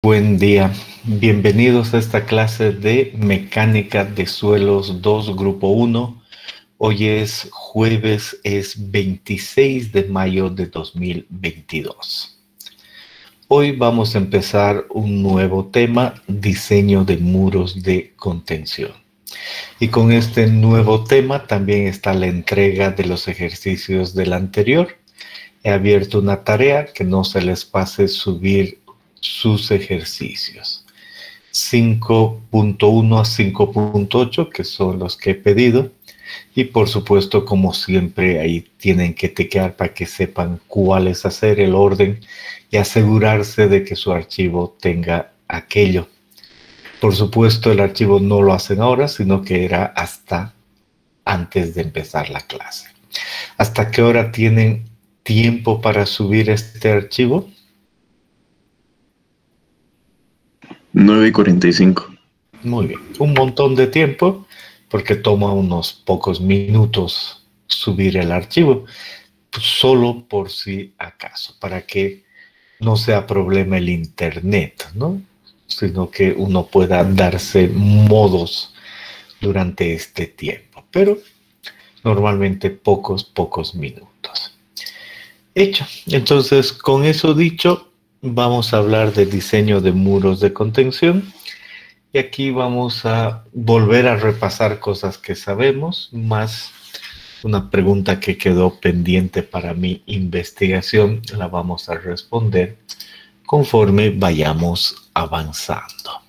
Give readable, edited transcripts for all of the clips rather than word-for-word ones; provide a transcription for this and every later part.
Buen día, bienvenidos a esta clase de Mecánica de Suelos 2, Grupo 1. Hoy es jueves, es 26 de mayo de 2022. Hoy vamos a empezar un nuevo tema, diseño de muros de contención. Y con este nuevo tema también está la entrega de los ejercicios del anterior. He abierto una tarea que no se les pase subir sus ejercicios 5.1 a 5.8, que son los que he pedido, y por supuesto, como siempre, ahí tienen que tiquear para que sepan cuál es hacer, el orden, y asegurarse de que su archivo tenga aquello. Por supuesto, el archivo no lo hacen ahora, sino que era hasta antes de empezar la clase. ¿Hasta qué hora tienen tiempo para subir este archivo? 9:45. Muy bien, un montón de tiempo porque toma unos pocos minutos subir el archivo, solo por si acaso, para que no sea problema el internet, ¿no? Sino que uno pueda darse modos durante este tiempo, pero normalmente pocos minutos. Hecho, entonces con eso dicho, vamos a hablar de diseño de muros de contención. Y aquí vamos a volver a repasar cosas que sabemos, más una pregunta que quedó pendiente para mi investigación, la vamos a responder conforme vayamos avanzando.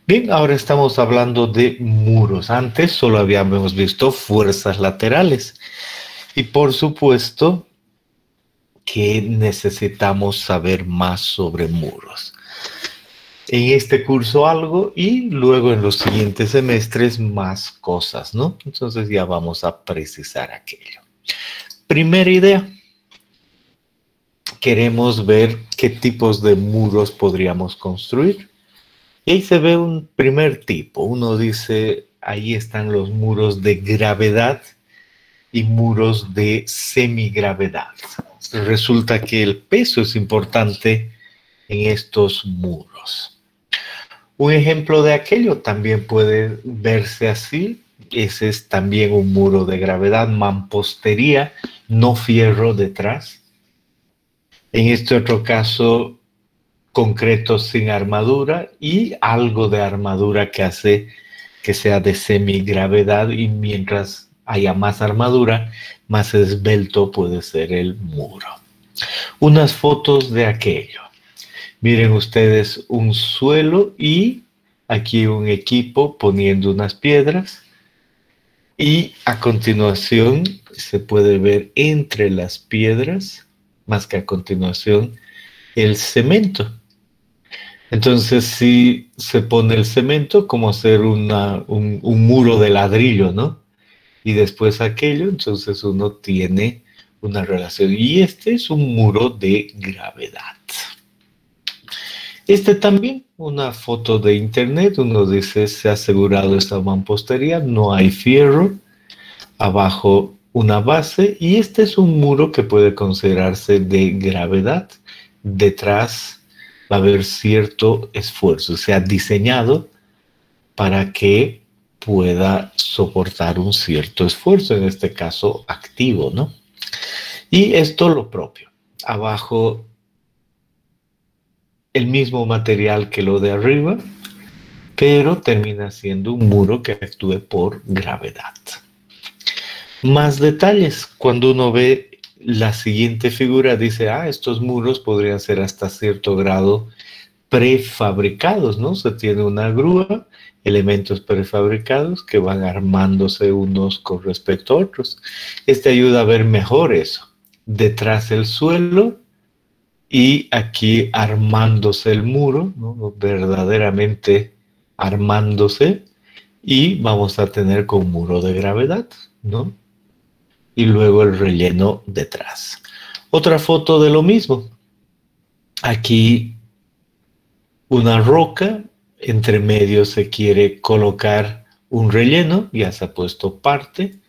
Bien, ahora estamos hablando de muros. Antes solo habíamos visto fuerzas laterales. Y por supuesto que necesitamos saber más sobre muros. En este curso algo y luego en los siguientes semestres más cosas, ¿no? Entonces ya vamos a precisar aquello. Primera idea. Queremos ver qué tipos de muros podríamos construir. Y ahí se ve un primer tipo. Uno dice, ahí están los muros de gravedad y muros de semigravedad. Resulta que el peso es importante en estos muros. Un ejemplo de aquello también puede verse así. Ese es también un muro de gravedad, mampostería, no fierro detrás. En este otro caso, concreto sin armadura y algo de armadura que hace que sea de semigravedad, y mientras haya más armadura, más esbelto puede ser el muro. Unas fotos de aquello. Miren ustedes un suelo y aquí un equipo poniendo unas piedras, y a continuación se puede ver entre las piedras, más que a continuación, el cemento. Entonces si se pone el cemento, como hacer un muro de ladrillo, ¿no? Y después aquello, entonces uno tiene una relación. Y este es un muro de gravedad. Este también, una foto de internet, uno dice, se ha asegurado esta mampostería, no hay fierro, abajo una base, y este es un muro que puede considerarse de gravedad. Detrás va a haber cierto esfuerzo, se ha diseñado para que pueda soportar un cierto esfuerzo, en este caso activo, ¿no? Y esto lo propio, abajo el mismo material que lo de arriba, pero termina siendo un muro que actúe por gravedad. Más detalles. Cuando uno ve la siguiente figura, dice, estos muros podrían ser hasta cierto grado prefabricados, ¿no? Se tiene una grúa, elementos prefabricados que van armándose unos con respecto a otros. Este ayuda a ver mejor eso. Detrás el suelo, y aquí armándose el muro, ¿no? Verdaderamente armándose, y vamos a tener con muro de gravedad, ¿no? Y luego el relleno detrás. Otra foto de lo mismo. Aquí una roca, entre medio se quiere colocar un relleno, ya se ha puesto parte,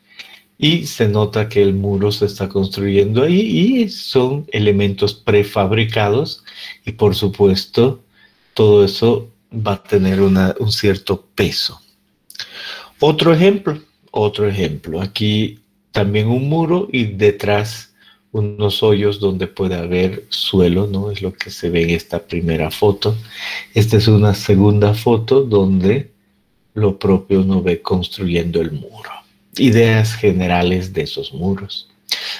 y se nota que el muro se está construyendo ahí y son elementos prefabricados, y por supuesto todo eso va a tener un cierto peso. Otro ejemplo. Aquí también un muro y detrás unos hoyos donde puede haber suelo, ¿no? Es lo que se ve en esta primera foto. Esta es una segunda foto donde lo propio uno ve construyendo el muro. Ideas generales de esos muros.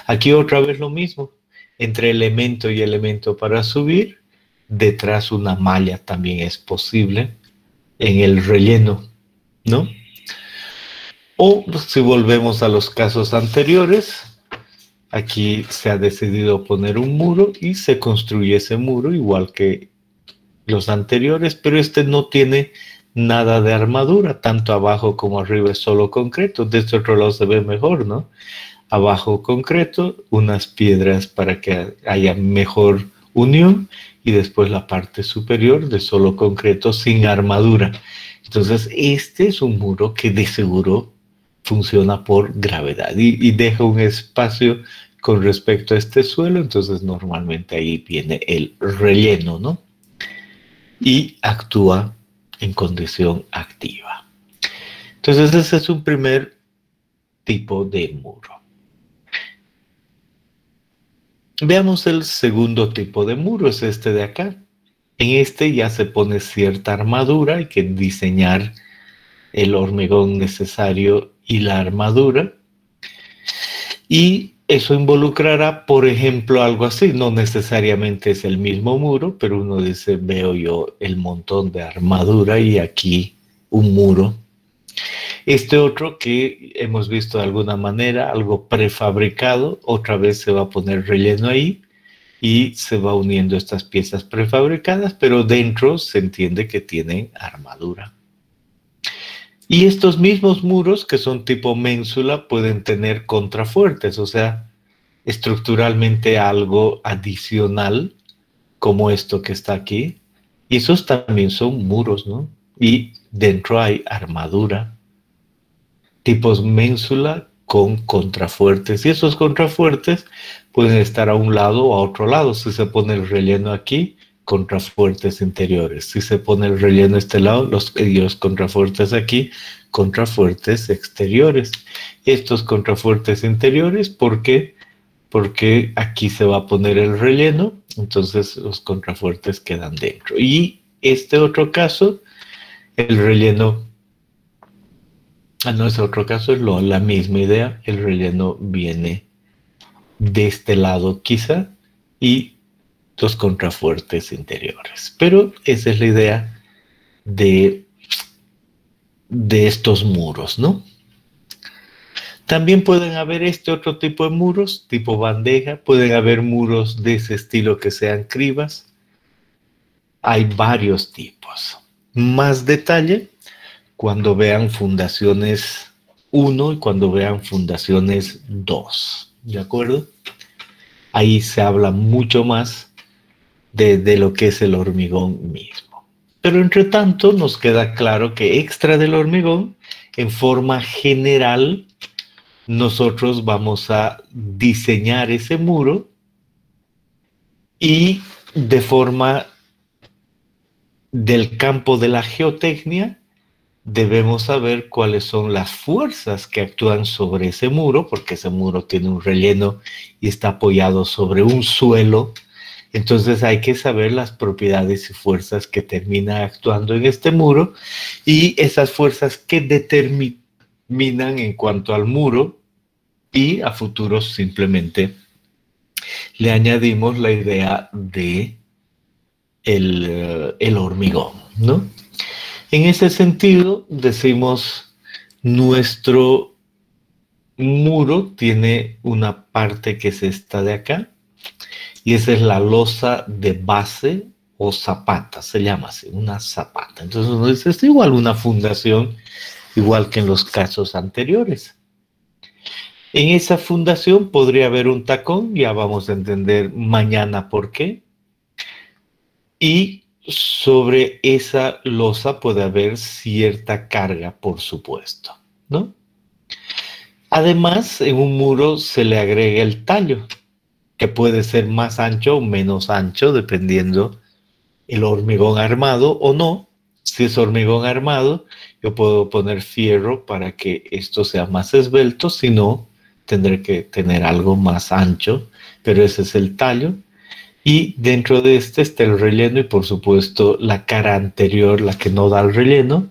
Aquí otra vez lo mismo. Entre elemento y elemento para subir, detrás una malla también es posible en el relleno, ¿no? O si volvemos a los casos anteriores, aquí se ha decidido poner un muro y se construye ese muro igual que los anteriores, pero este no tiene nada de armadura, tanto abajo como arriba es solo concreto. De este otro lado se ve mejor, ¿no? Abajo concreto, unas piedras para que haya mejor unión y después la parte superior de solo concreto sin armadura. Entonces este es un muro que de seguro funciona por gravedad y deja un espacio con respecto a este suelo, entonces normalmente ahí viene el relleno, ¿no? Y actúa en condición activa. Entonces ese es un primer tipo de muro. Veamos el segundo tipo de muro, es este de acá. En este ya se pone cierta armadura, hay que diseñar el hormigón necesario y la armadura. Y eso involucrará, por ejemplo, algo así. No necesariamente es el mismo muro, pero uno dice, veo yo el montón de armadura y aquí un muro. Este otro que hemos visto de alguna manera, algo prefabricado, otra vez se va a poner relleno ahí y se va uniendo estas piezas prefabricadas, pero dentro se entiende que tienen armadura. Y estos mismos muros que son tipo ménsula pueden tener contrafuertes, o sea, estructuralmente algo adicional como esto que está aquí. Y esos también son muros, ¿no? Y dentro hay armadura. Tipos ménsula con contrafuertes. Y esos contrafuertes pueden estar a un lado o a otro lado. Si se pone el relleno aquí, contrafuertes interiores. Si se pone el relleno a este lado, los contrafuertes aquí, contrafuertes exteriores. Estos contrafuertes interiores, ¿por qué? Porque aquí se va a poner el relleno, entonces los contrafuertes quedan dentro. Y este otro caso, el relleno, no es otro caso, es la misma idea, el relleno viene de este lado quizá y los contrafuertes interiores. Pero esa es la idea de estos muros, ¿no? También pueden haber este otro tipo de muros, tipo bandeja, pueden haber muros de ese estilo que sean cribas. Hay varios tipos. Más detalle cuando vean fundaciones 1 y cuando vean fundaciones 2, ¿de acuerdo? Ahí se habla mucho más de lo que es el hormigón mismo. Pero entre tanto nos queda claro que extra del hormigón, en forma general, nosotros vamos a diseñar ese muro y de forma del campo de la geotecnia debemos saber cuáles son las fuerzas que actúan sobre ese muro, porque ese muro tiene un relleno y está apoyado sobre un suelo. Entonces hay que saber las propiedades y fuerzas que terminan actuando en este muro y esas fuerzas que determinan en cuanto al muro, y a futuro simplemente le añadimos la idea de el hormigón, ¿no? En ese sentido, decimos, nuestro muro tiene una parte que es esta de acá, y esa es la losa de base o zapata, se llama así, una zapata. Entonces, es igual una fundación, igual que en los casos anteriores. En esa fundación podría haber un tacón, ya vamos a entender mañana por qué. Y sobre esa losa puede haber cierta carga, por supuesto, ¿no? Además, en un muro se le agrega el tallo, que puede ser más ancho o menos ancho, dependiendo el hormigón armado o no. Si es hormigón armado, yo puedo poner fierro para que esto sea más esbelto, si no, tendré que tener algo más ancho, pero ese es el tallo. Y dentro de este está el relleno y por supuesto la cara anterior, la que no da al relleno,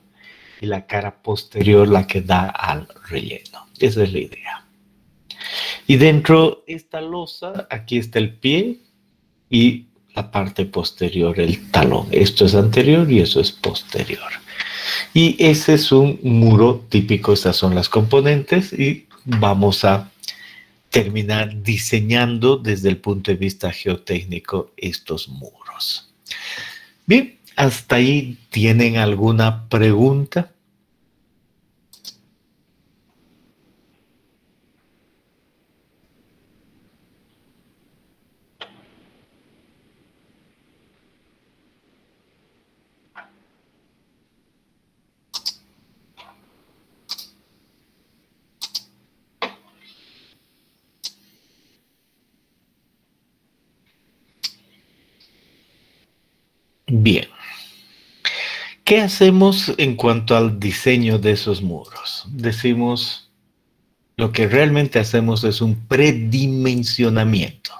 y la cara posterior, la que da al relleno. Esa es la idea. Y dentro de esta losa, aquí está el pie y la parte posterior, el talón. Esto es anterior y eso es posterior. Y ese es un muro típico, estas son las componentes y vamos a terminar diseñando desde el punto de vista geotécnico estos muros. Bien, hasta ahí tienen alguna pregunta. Bien, ¿qué hacemos en cuanto al diseño de esos muros? Decimos, lo que realmente hacemos es un predimensionamiento.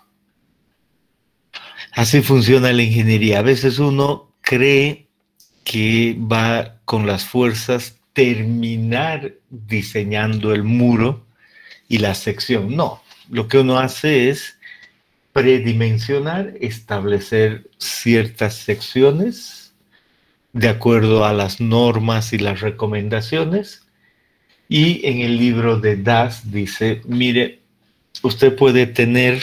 Así funciona la ingeniería. A veces uno cree que va con las fuerzas terminar diseñando el muro y la sección. No, lo que uno hace es predimensionar, establecer ciertas secciones de acuerdo a las normas y las recomendaciones. Y en el libro de Das dice, mire, usted puede tener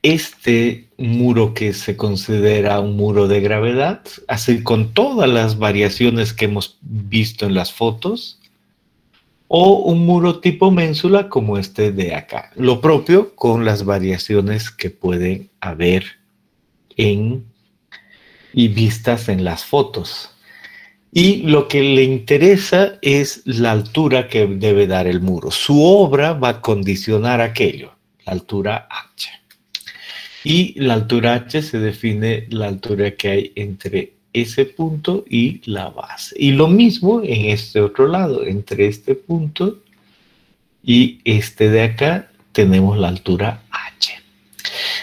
este muro que se considera un muro de gravedad, así con todas las variaciones que hemos visto en las fotos, o un muro tipo ménsula como este de acá. Lo propio con las variaciones que pueden haber en y vistas en las fotos. Y lo que le interesa es la altura que debe dar el muro. Su obra va a condicionar aquello, la altura H. Y la altura H se define la altura que hay entre ese punto y la base. Y lo mismo en este otro lado, entre este punto y este de acá tenemos la altura H.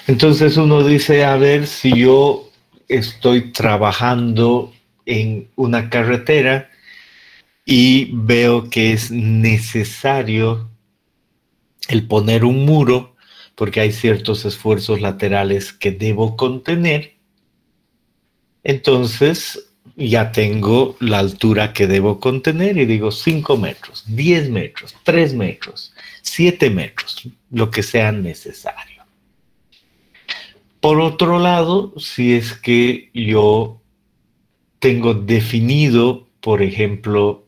Entonces uno dice, a ver, si yo estoy trabajando en una carretera y veo que es necesario el poner un muro porque hay ciertos esfuerzos laterales que debo contener, entonces ya tengo la altura que debo contener y digo 5 metros, 10 metros, 3 metros, 7 metros, lo que sea necesario. Por otro lado, si es que yo tengo definido, por ejemplo,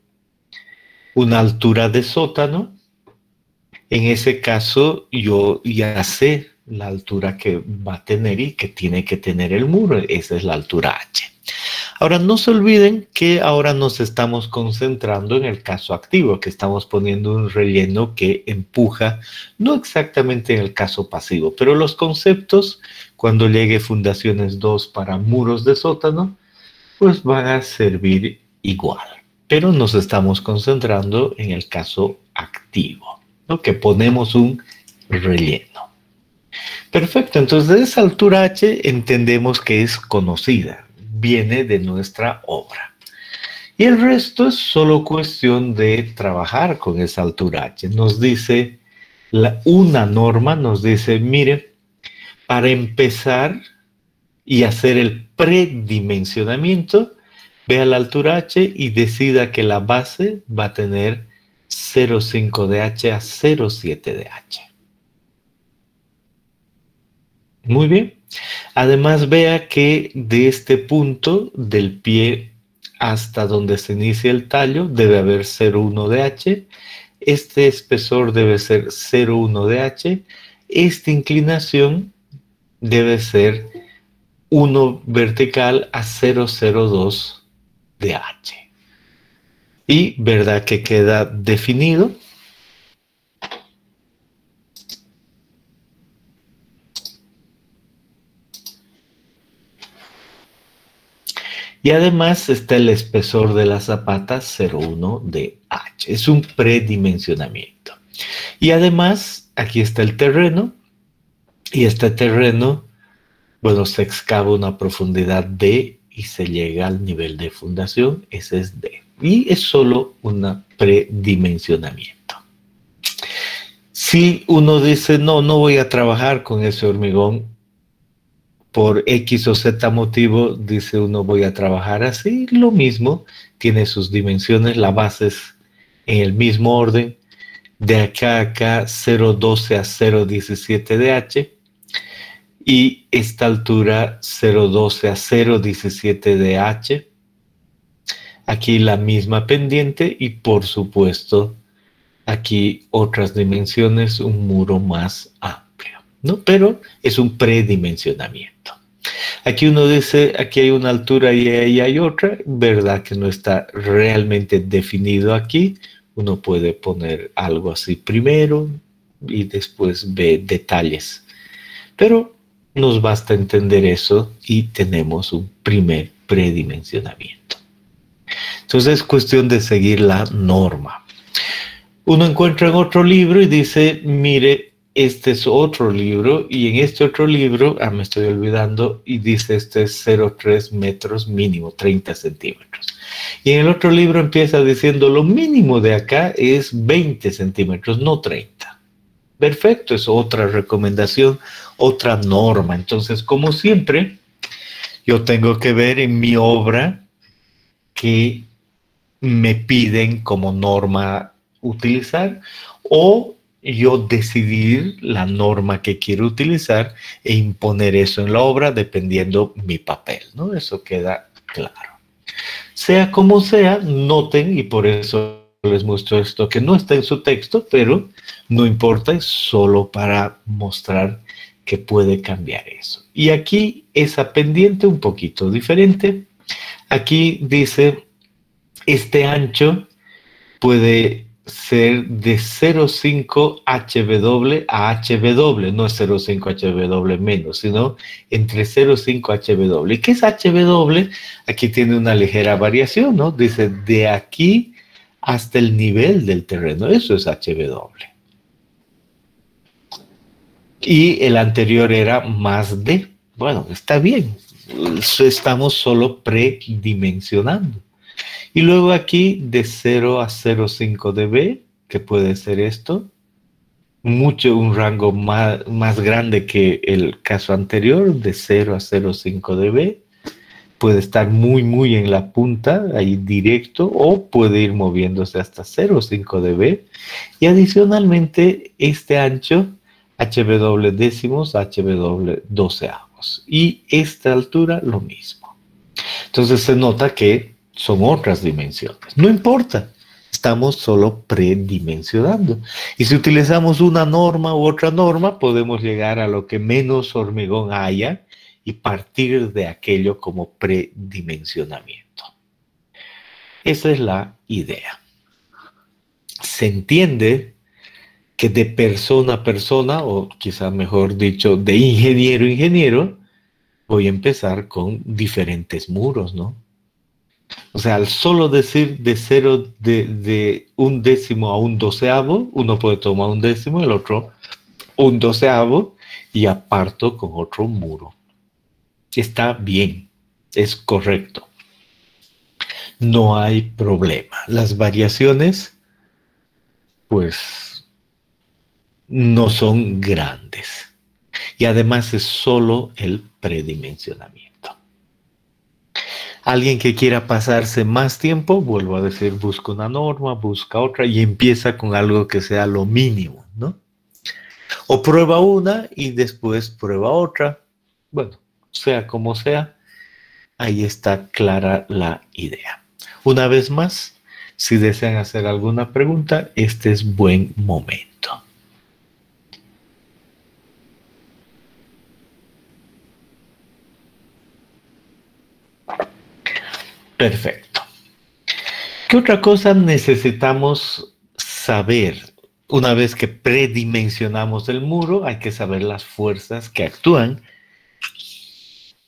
una altura de sótano, en ese caso yo ya sé la altura que va a tener y que tiene que tener el muro. Esa es la altura H. Ahora, no se olviden que ahora nos estamos concentrando en el caso activo, que estamos poniendo un relleno que empuja, no exactamente en el caso pasivo, pero los conceptos, cuando llegue Fundaciones 2 para muros de sótano, pues van a servir igual. Pero nos estamos concentrando en el caso activo, ¿no? Que ponemos un relleno. Perfecto, entonces de esa altura H entendemos que es conocida, viene de nuestra obra. Y el resto es solo cuestión de trabajar con esa altura H. Nos dice, una norma nos dice, mire, para empezar y hacer el predimensionamiento, vea la altura H y decida que la base va a tener 0,5 de H a 0,7 de H. Muy bien. Además, vea que de este punto del pie hasta donde se inicia el tallo debe haber 0,1 de H. Este espesor debe ser 0,1 de H. Esta inclinación debe ser 1 vertical a 0,02 de H. Y verdad que queda definido. Y además está el espesor de la zapata 0,1 de H. Es un predimensionamiento. Y además aquí está el terreno. Y este terreno, bueno, se excava a una profundidad D y se llega al nivel de fundación. Ese es D. Y es solo un predimensionamiento. Si uno dice, no, no voy a trabajar con ese hormigón, por X o Z motivo, dice uno, voy a trabajar así, lo mismo, tiene sus dimensiones, la base es en el mismo orden, de acá a acá 0,12 a 0,17 de H, y esta altura 0,12 a 0,17 de H, aquí la misma pendiente y por supuesto aquí otras dimensiones, un muro más amplio, ¿no? Pero es un predimensionamiento. Aquí uno dice, aquí hay una altura y ahí hay otra, verdad que no está realmente definido aquí. Uno puede poner algo así primero y después ve detalles. Pero nos basta entender eso y tenemos un primer predimensionamiento. Entonces es cuestión de seguir la norma. Uno encuentra en otro libro y dice, mire, este es otro libro, y en este otro libro, me estoy olvidando, y dice este es 0,3 metros mínimo, 30 centímetros. Y en el otro libro empieza diciendo lo mínimo de acá es 20 centímetros, no 30. Perfecto, es otra recomendación, otra norma. Entonces, como siempre, yo tengo que ver en mi obra que me piden como norma utilizar o yo decidir la norma que quiero utilizar e imponer eso en la obra dependiendo mi papel, ¿no? Eso queda claro. Sea como sea, noten, y por eso les muestro esto que no está en su texto, pero no importa, es solo para mostrar que puede cambiar eso. Y aquí esa pendiente un poquito diferente. Aquí dice, este ancho puede ser de 0,5 HW a HW, no es 0,5 HW menos, sino entre 0,5 HW. ¿Y qué es HW? Aquí tiene una ligera variación, ¿no? Dice de aquí hasta el nivel del terreno, eso es HW. Y el anterior era más D. Bueno, está bien, estamos solo predimensionando. Y luego aquí de 0 a 0,5 dB, que puede ser esto, un rango más grande que el caso anterior, de 0 a 0,5 dB, puede estar muy en la punta, ahí directo, o puede ir moviéndose hasta 0,5 dB. Y adicionalmente este ancho, HW décimos, HW doceavos. Y esta altura lo mismo. Entonces se nota que son otras dimensiones. No importa, estamos solo predimensionando. Y si utilizamos una norma u otra norma, podemos llegar a lo que menos hormigón haya y partir de aquello como predimensionamiento. Esa es la idea. Se entiende que de persona a persona, o quizá mejor dicho, de ingeniero a ingeniero, voy a empezar con diferentes muros, ¿no? O sea, al solo decir de 0 de un décimo a un doceavo, uno puede tomar un décimo, el otro un doceavo, y aparto con otro muro. Está bien, es correcto. No hay problema. Las variaciones, pues, no son grandes. Y además es solo el predimensionamiento. Alguien que quiera pasarse más tiempo, vuelvo a decir, busca una norma, busca otra y empieza con algo que sea lo mínimo, ¿no? O prueba una y después prueba otra. Bueno, sea como sea, ahí está clara la idea. Una vez más, si desean hacer alguna pregunta, este es buen momento. Perfecto. ¿Qué otra cosa necesitamos saber? Una vez que predimensionamos el muro, hay que saber las fuerzas que actúan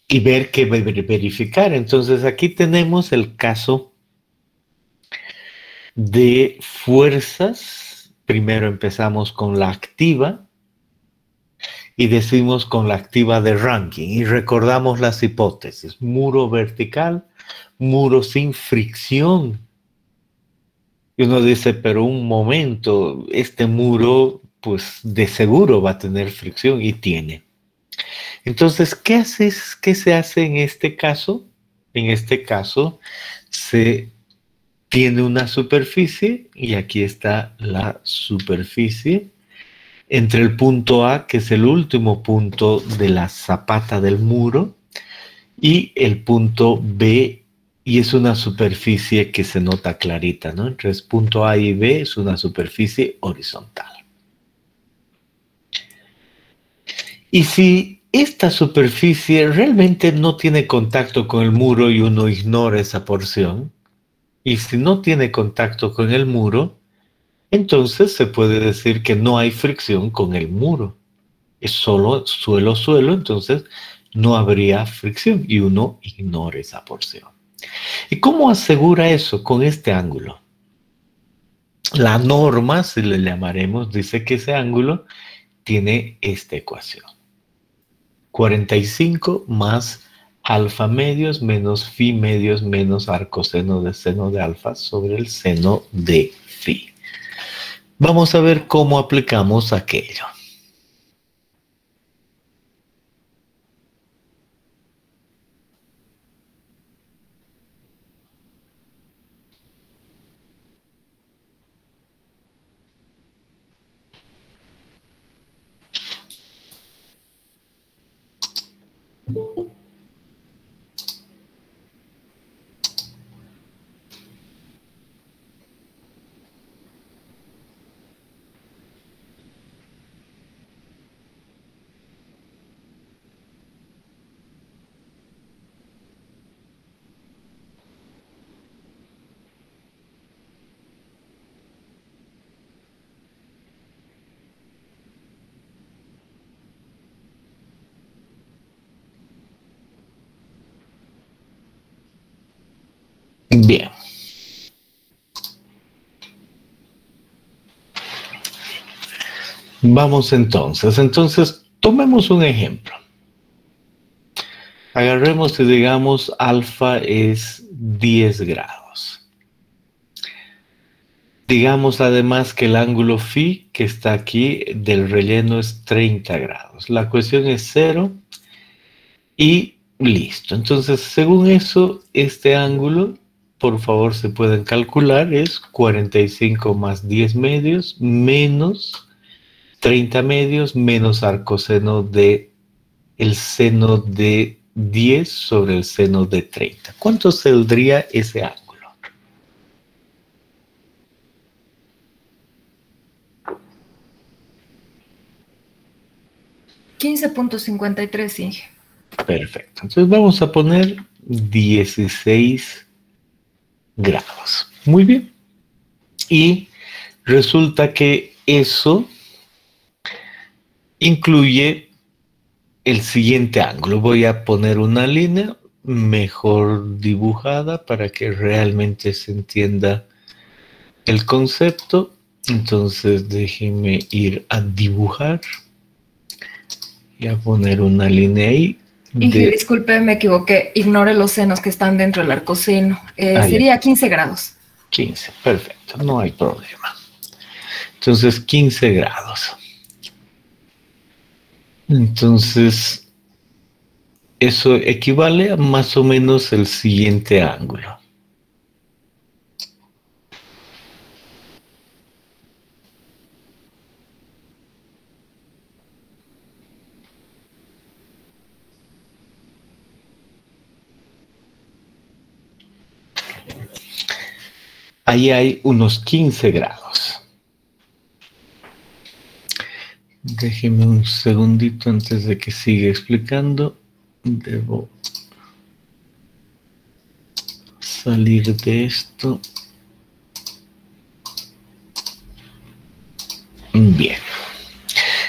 y ver qué verificar. Entonces aquí tenemos el caso de fuerzas. Primero empezamos con la activa y decimos con la activa de Rankine y recordamos las hipótesis. Muro vertical, muro sin fricción. Y uno dice, pero un momento, este muro pues de seguro va a tener fricción y tiene. Entonces, ¿qué se hace en este caso? En este caso se tiene una superficie y aquí está la superficie entre el punto A, que es el último punto de la zapata del muro, y el punto B, y es una superficie que se nota clarita, ¿no? Entre el punto A y B es una superficie horizontal. Y si esta superficie realmente no tiene contacto con el muro y uno ignora esa porción, y si no tiene contacto con el muro, entonces se puede decir que no hay fricción con el muro. Es solo suelo-suelo, entonces no habría fricción y uno ignora esa porción. ¿Y cómo asegura eso? Con este ángulo. La norma, si le llamaremos, dice que ese ángulo tiene esta ecuación. 45 más alfa medios menos phi medios menos arcoseno de seno de alfa sobre el seno de phi. Vamos a ver cómo aplicamos aquello. Bien. Vamos entonces. Entonces, tomemos un ejemplo. Agarremos y digamos alfa es 10 grados. Digamos además que el ángulo phi que está aquí del relleno es 30 grados. La cuestión es 0 y listo. Entonces, según eso, este ángulo, por favor, se pueden calcular, es 45 más 10 medios menos 30 medios menos arcoseno de el seno de 10 sobre el seno de 30. ¿Cuánto saldría ese ángulo? 15.53, Inge. Perfecto. Entonces vamos a poner 16 grados. Muy bien. Y resulta que eso incluye el siguiente ángulo. Voy a poner una línea mejor dibujada para que realmente se entienda el concepto. Entonces déjenme ir a dibujar y a poner una línea ahí. Inge, disculpe, me equivoqué. Ignore los senos que están dentro del arcoseno. Sería 15 grados. 15, perfecto, no hay problema. Entonces, 15 grados. Entonces, eso equivale a más o menos el siguiente ángulo. Ahí hay unos 15 grados. Déjeme un segundito antes de que siga explicando. Debo salir de esto. Bien.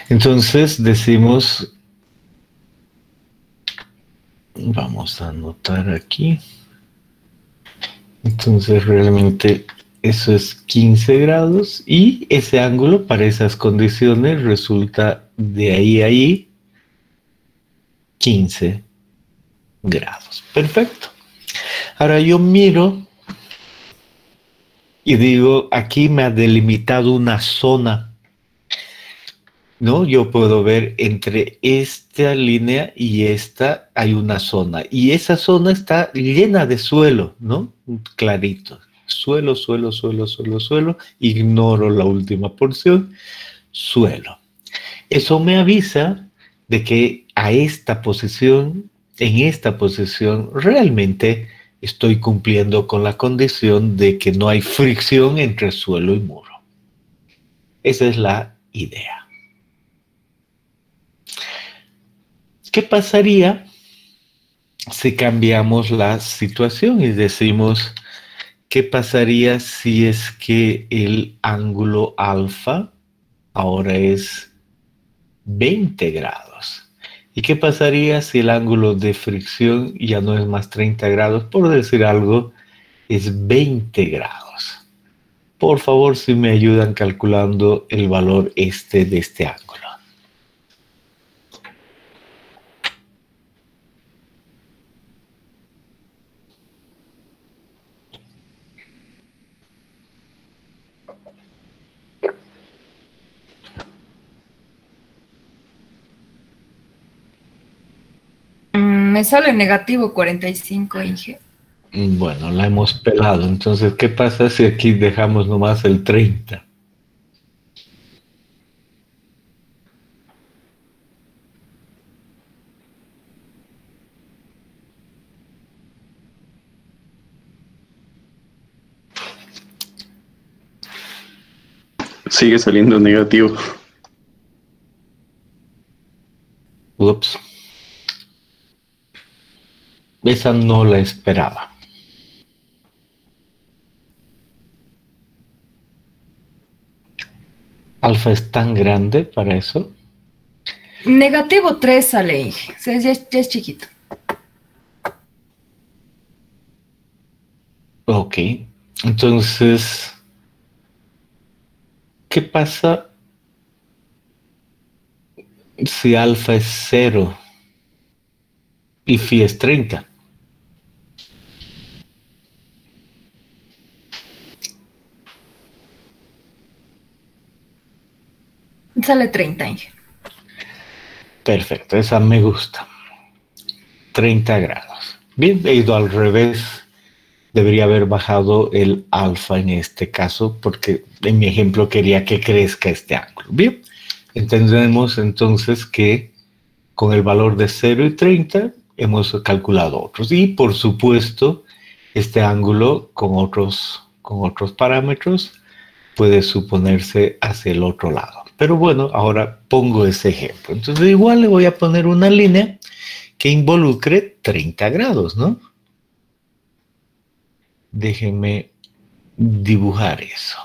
Entonces decimos Vamos a anotar aquí. Entonces realmente eso es 15 grados y ese ángulo para esas condiciones resulta de ahí a ahí 15 grados. Perfecto. Ahora yo miro y digo, aquí me ha delimitado una zona, ¿no? Yo puedo ver entre esta línea y esta hay una zona. Y esa zona está llena de suelo, ¿no? Clarito. Suelo, suelo, suelo, suelo, suelo. Ignoro la última porción. Suelo. Eso me avisa de que a esta posición, en esta posición, realmente estoy cumpliendo con la condición de que no hay fricción entre suelo y muro. Esa es la idea. ¿Qué pasaría si cambiamos la situación y decimos, qué pasaría si es que el ángulo alfa ahora es 20 grados? ¿Y qué pasaría si el ángulo de fricción ya no es más 30 grados? Por decir algo, es 20 grados. Por favor, si me ayudan calculando el valor de este ángulo. Me sale negativo 45, Inge. Bueno, la hemos pelado. Entonces, ¿qué pasa si aquí dejamos nomás el 30? Sigue saliendo negativo. Ups. Esa no la esperaba. Alfa es tan grande para eso. Negativo 3 sale, Inge. O sea, ya es chiquito. Ok. Entonces, ¿qué pasa si alfa es 0 y phi es 30? Sale 30, Inge. Perfecto, esa me gusta. 30 grados. Bien, he ido al revés. Debería haber bajado el alfa en este caso, porque en mi ejemplo quería que crezca este ángulo. Bien, entendemos entonces que con el valor de 0 y 30 hemos calculado otros. Y por supuesto, este ángulo con otros parámetros puede suponerse hacia el otro lado. Pero bueno, ahora pongo ese ejemplo. Entonces igual le voy a poner una línea que involucre 30 grados, ¿no? Déjenme dibujar eso.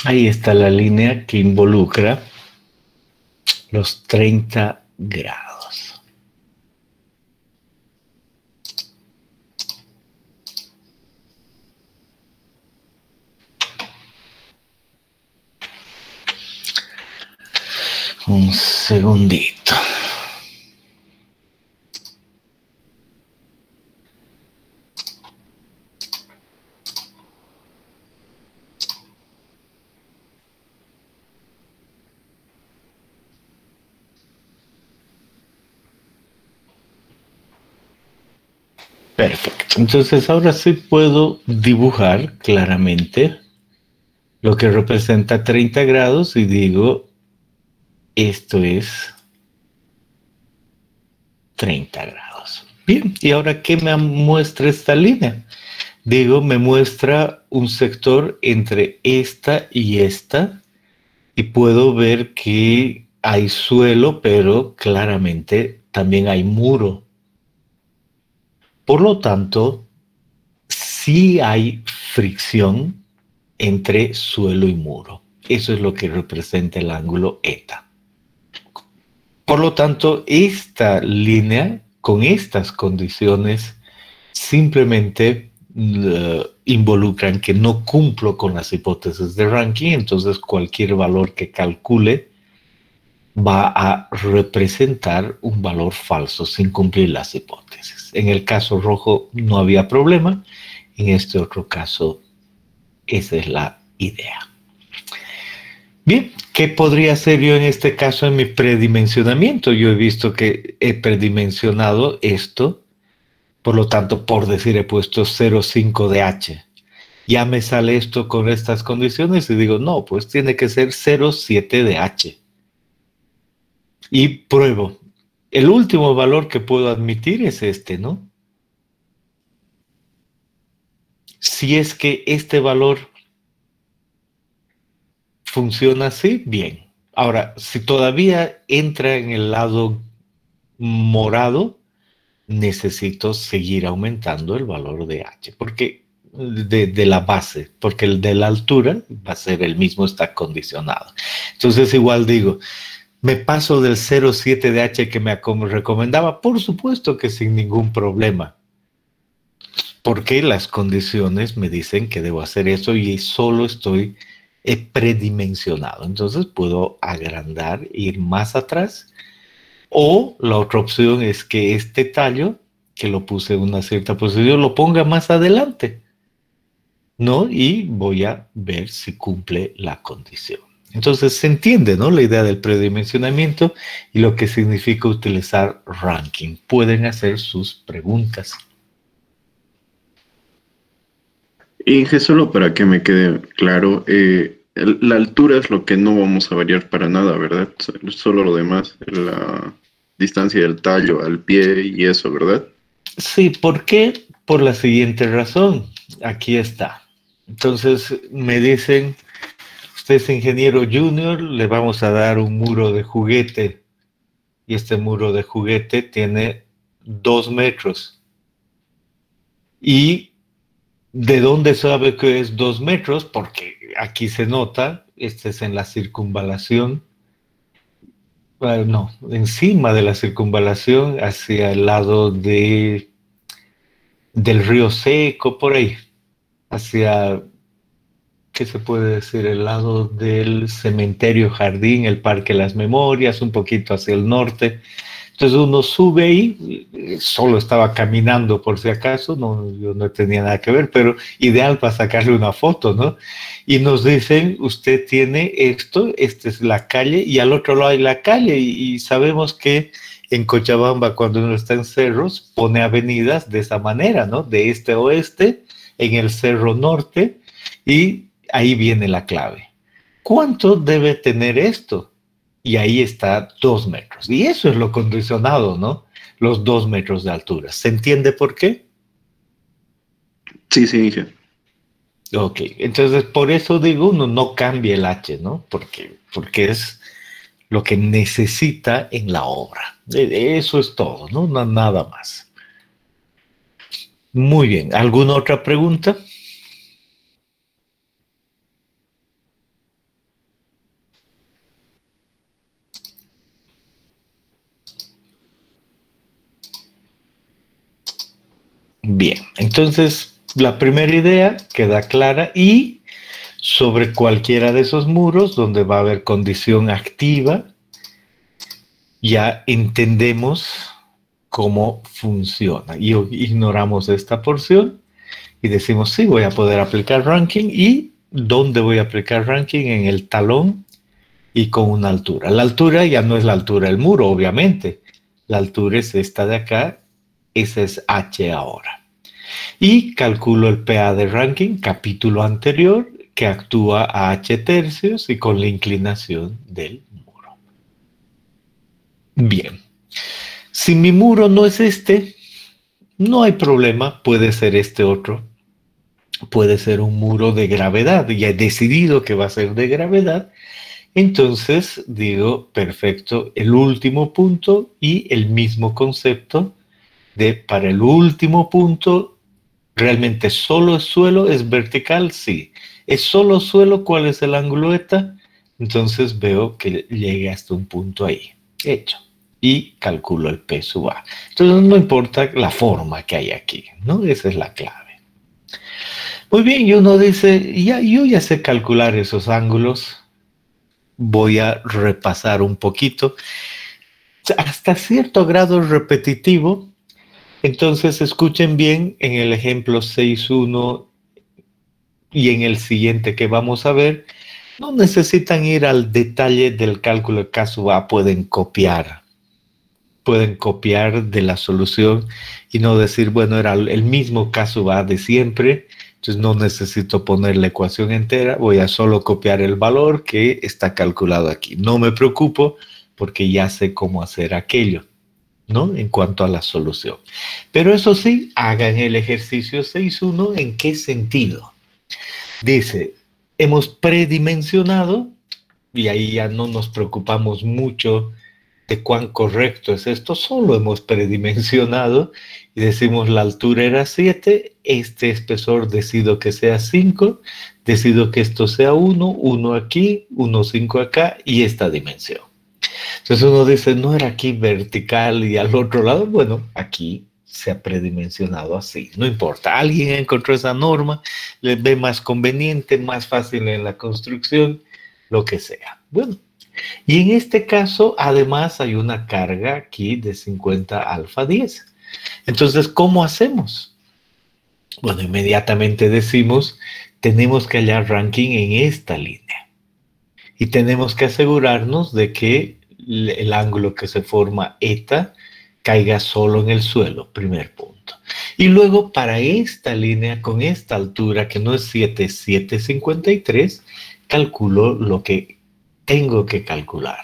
Ahí está la línea que involucra los 30 grados. Un segundito. Perfecto. Entonces ahora sí puedo dibujar claramente lo que representa 30 grados y digo, esto es 30 grados. Bien, y ahora ¿qué me muestra esta línea? digo, me muestra un sector entre esta y esta, y puedo ver que hay suelo, pero claramente también hay muro. Por lo tanto, sí hay fricción entre suelo y muro. Eso es lo que representa el ángulo eta. Por lo tanto, esta línea, con estas condiciones, simplemente involucran que no cumplo con las hipótesis de ranking, entonces cualquier valor que calcule va a representar un valor falso sin cumplir las hipótesis. En el caso rojo no había problema, en este otro caso esa es la idea. Bien, ¿qué podría hacer yo en este caso en mi predimensionamiento? Yo he visto que he predimensionado esto, por lo tanto, por decir, he puesto 0,5 de H. Ya me sale esto con estas condiciones y digo, no, pues tiene que ser 0,7 de H. Y pruebo. El último valor que puedo admitir es este, ¿no? Si es que este valor funciona así, bien. Ahora, si todavía entra en el lado morado, necesito seguir aumentando el valor de H, porque de la base, porque el de la altura va a ser el mismo, está condicionado. Entonces igual digo, ¿me paso del 0,7 de H que me recomendaba? Por supuesto que sin ningún problema, porque las condiciones me dicen que debo hacer eso y solo estoy predimensionado. Entonces puedo agrandar, ir más atrás. O la otra opción es que este tallo, que lo puse en una cierta posición, lo ponga más adelante, ¿no? Y voy a ver si cumple la condición. Entonces se entiende, ¿no? La idea del predimensionamiento y lo que significa utilizar ranking. Pueden hacer sus preguntas. Inge, solo para que me quede claro, la altura es lo que no vamos a variar para nada, ¿verdad? Solo lo demás, la distancia del tallo al pie y eso, ¿verdad? Sí, ¿por qué? Por la siguiente razón. Aquí está. Entonces me dicen, usted es ingeniero junior, le vamos a dar un muro de juguete. Y este muro de juguete tiene 2 metros. ¿Y de dónde sabe que es 2 metros? Porque aquí se nota, este es en la circunvalación. Bueno, no, encima de la circunvalación, hacia el lado del río Seco, por ahí, hacia, ¿qué se puede decir? El lado del cementerio Jardín, el Parque Las Memorias, un poquito hacia el norte. Entonces uno sube ahí, solo estaba caminando por si acaso, no, yo no tenía nada que ver, pero ideal para sacarle una foto, ¿no? Y nos dicen, usted tiene esto, esta es la calle, y al otro lado hay la calle, y sabemos que en Cochabamba, cuando uno está en cerros, pone avenidas de esa manera, ¿no? De este a oeste, en el cerro norte, y ahí viene la clave. ¿Cuánto debe tener esto? Y ahí está 2 metros. Y eso es lo condicionado, ¿no? Los 2 metros de altura. ¿Se entiende por qué? Sí, Inge. Ok, entonces por eso digo, uno no cambia el H, ¿no? Porque es lo que necesita en la obra. Eso es todo, ¿no? Nada más. Muy bien, ¿alguna otra pregunta? Bien, entonces la primera idea queda clara y sobre cualquiera de esos muros donde va a haber condición activa, ya entendemos cómo funciona. Y ignoramos esta porción y decimos, sí, voy a poder aplicar ranking. ¿Y dónde voy a aplicar ranking? En el talón y con una altura. La altura ya no es la altura del muro, obviamente. La altura es esta de acá. Esa es H ahora. Y calculo el PA de ranking, capítulo anterior, que actúa a H tercios y con la inclinación del muro. Bien. Si mi muro no es este, no hay problema, puede ser este otro. puede ser un muro de gravedad, ya he decidido que va a ser de gravedad, entonces digo, perfecto, el último punto y el mismo concepto de para el último punto, ¿realmente solo es suelo? ¿Es vertical? Sí. ¿Es solo suelo? ¿Cuál es el ángulo eta? Entonces veo que llegue hasta un punto ahí. Hecho. Y calculo el P sub A. Entonces no importa la forma que hay aquí, ¿no? Esa es la clave. Muy bien, y uno dice, yo ya sé calcular esos ángulos. Voy a repasar un poquito. Hasta cierto grado repetitivo. Entonces escuchen bien en el ejemplo 6.1 y en el siguiente que vamos a ver. No necesitan ir al detalle del cálculo de K sub A, pueden copiar de la solución y no decir, bueno, era el mismo K sub A de siempre, entonces no necesito poner la ecuación entera, voy a solo copiar el valor que está calculado aquí. No me preocupo porque ya sé cómo hacer aquello, ¿no? En cuanto a la solución. Pero eso sí, hagan el ejercicio 6.1. ¿En qué sentido? Dice, hemos predimensionado, y ahí ya no nos preocupamos mucho de cuán correcto es esto, solo hemos predimensionado y decimos la altura era 7, este espesor decido que sea 5, decido que esto sea 1, 1 aquí, 1, 5 acá y esta dimensión. Entonces uno dice, no era aquí vertical y al otro lado, bueno, aquí se ha predimensionado así, no importa, alguien encontró esa norma, le ve más conveniente, más fácil en la construcción, lo que sea. Bueno, y en este caso, además, hay una carga aquí de 50 alfa 10. Entonces, ¿cómo hacemos? Bueno, inmediatamente decimos, tenemos que hallar ranking en esta línea. Y tenemos que asegurarnos de que el ángulo que se forma eta caiga solo en el suelo, primer punto. Y luego, para esta línea, con esta altura, que no es 7, es 7,53, calculo lo que tengo que calcular.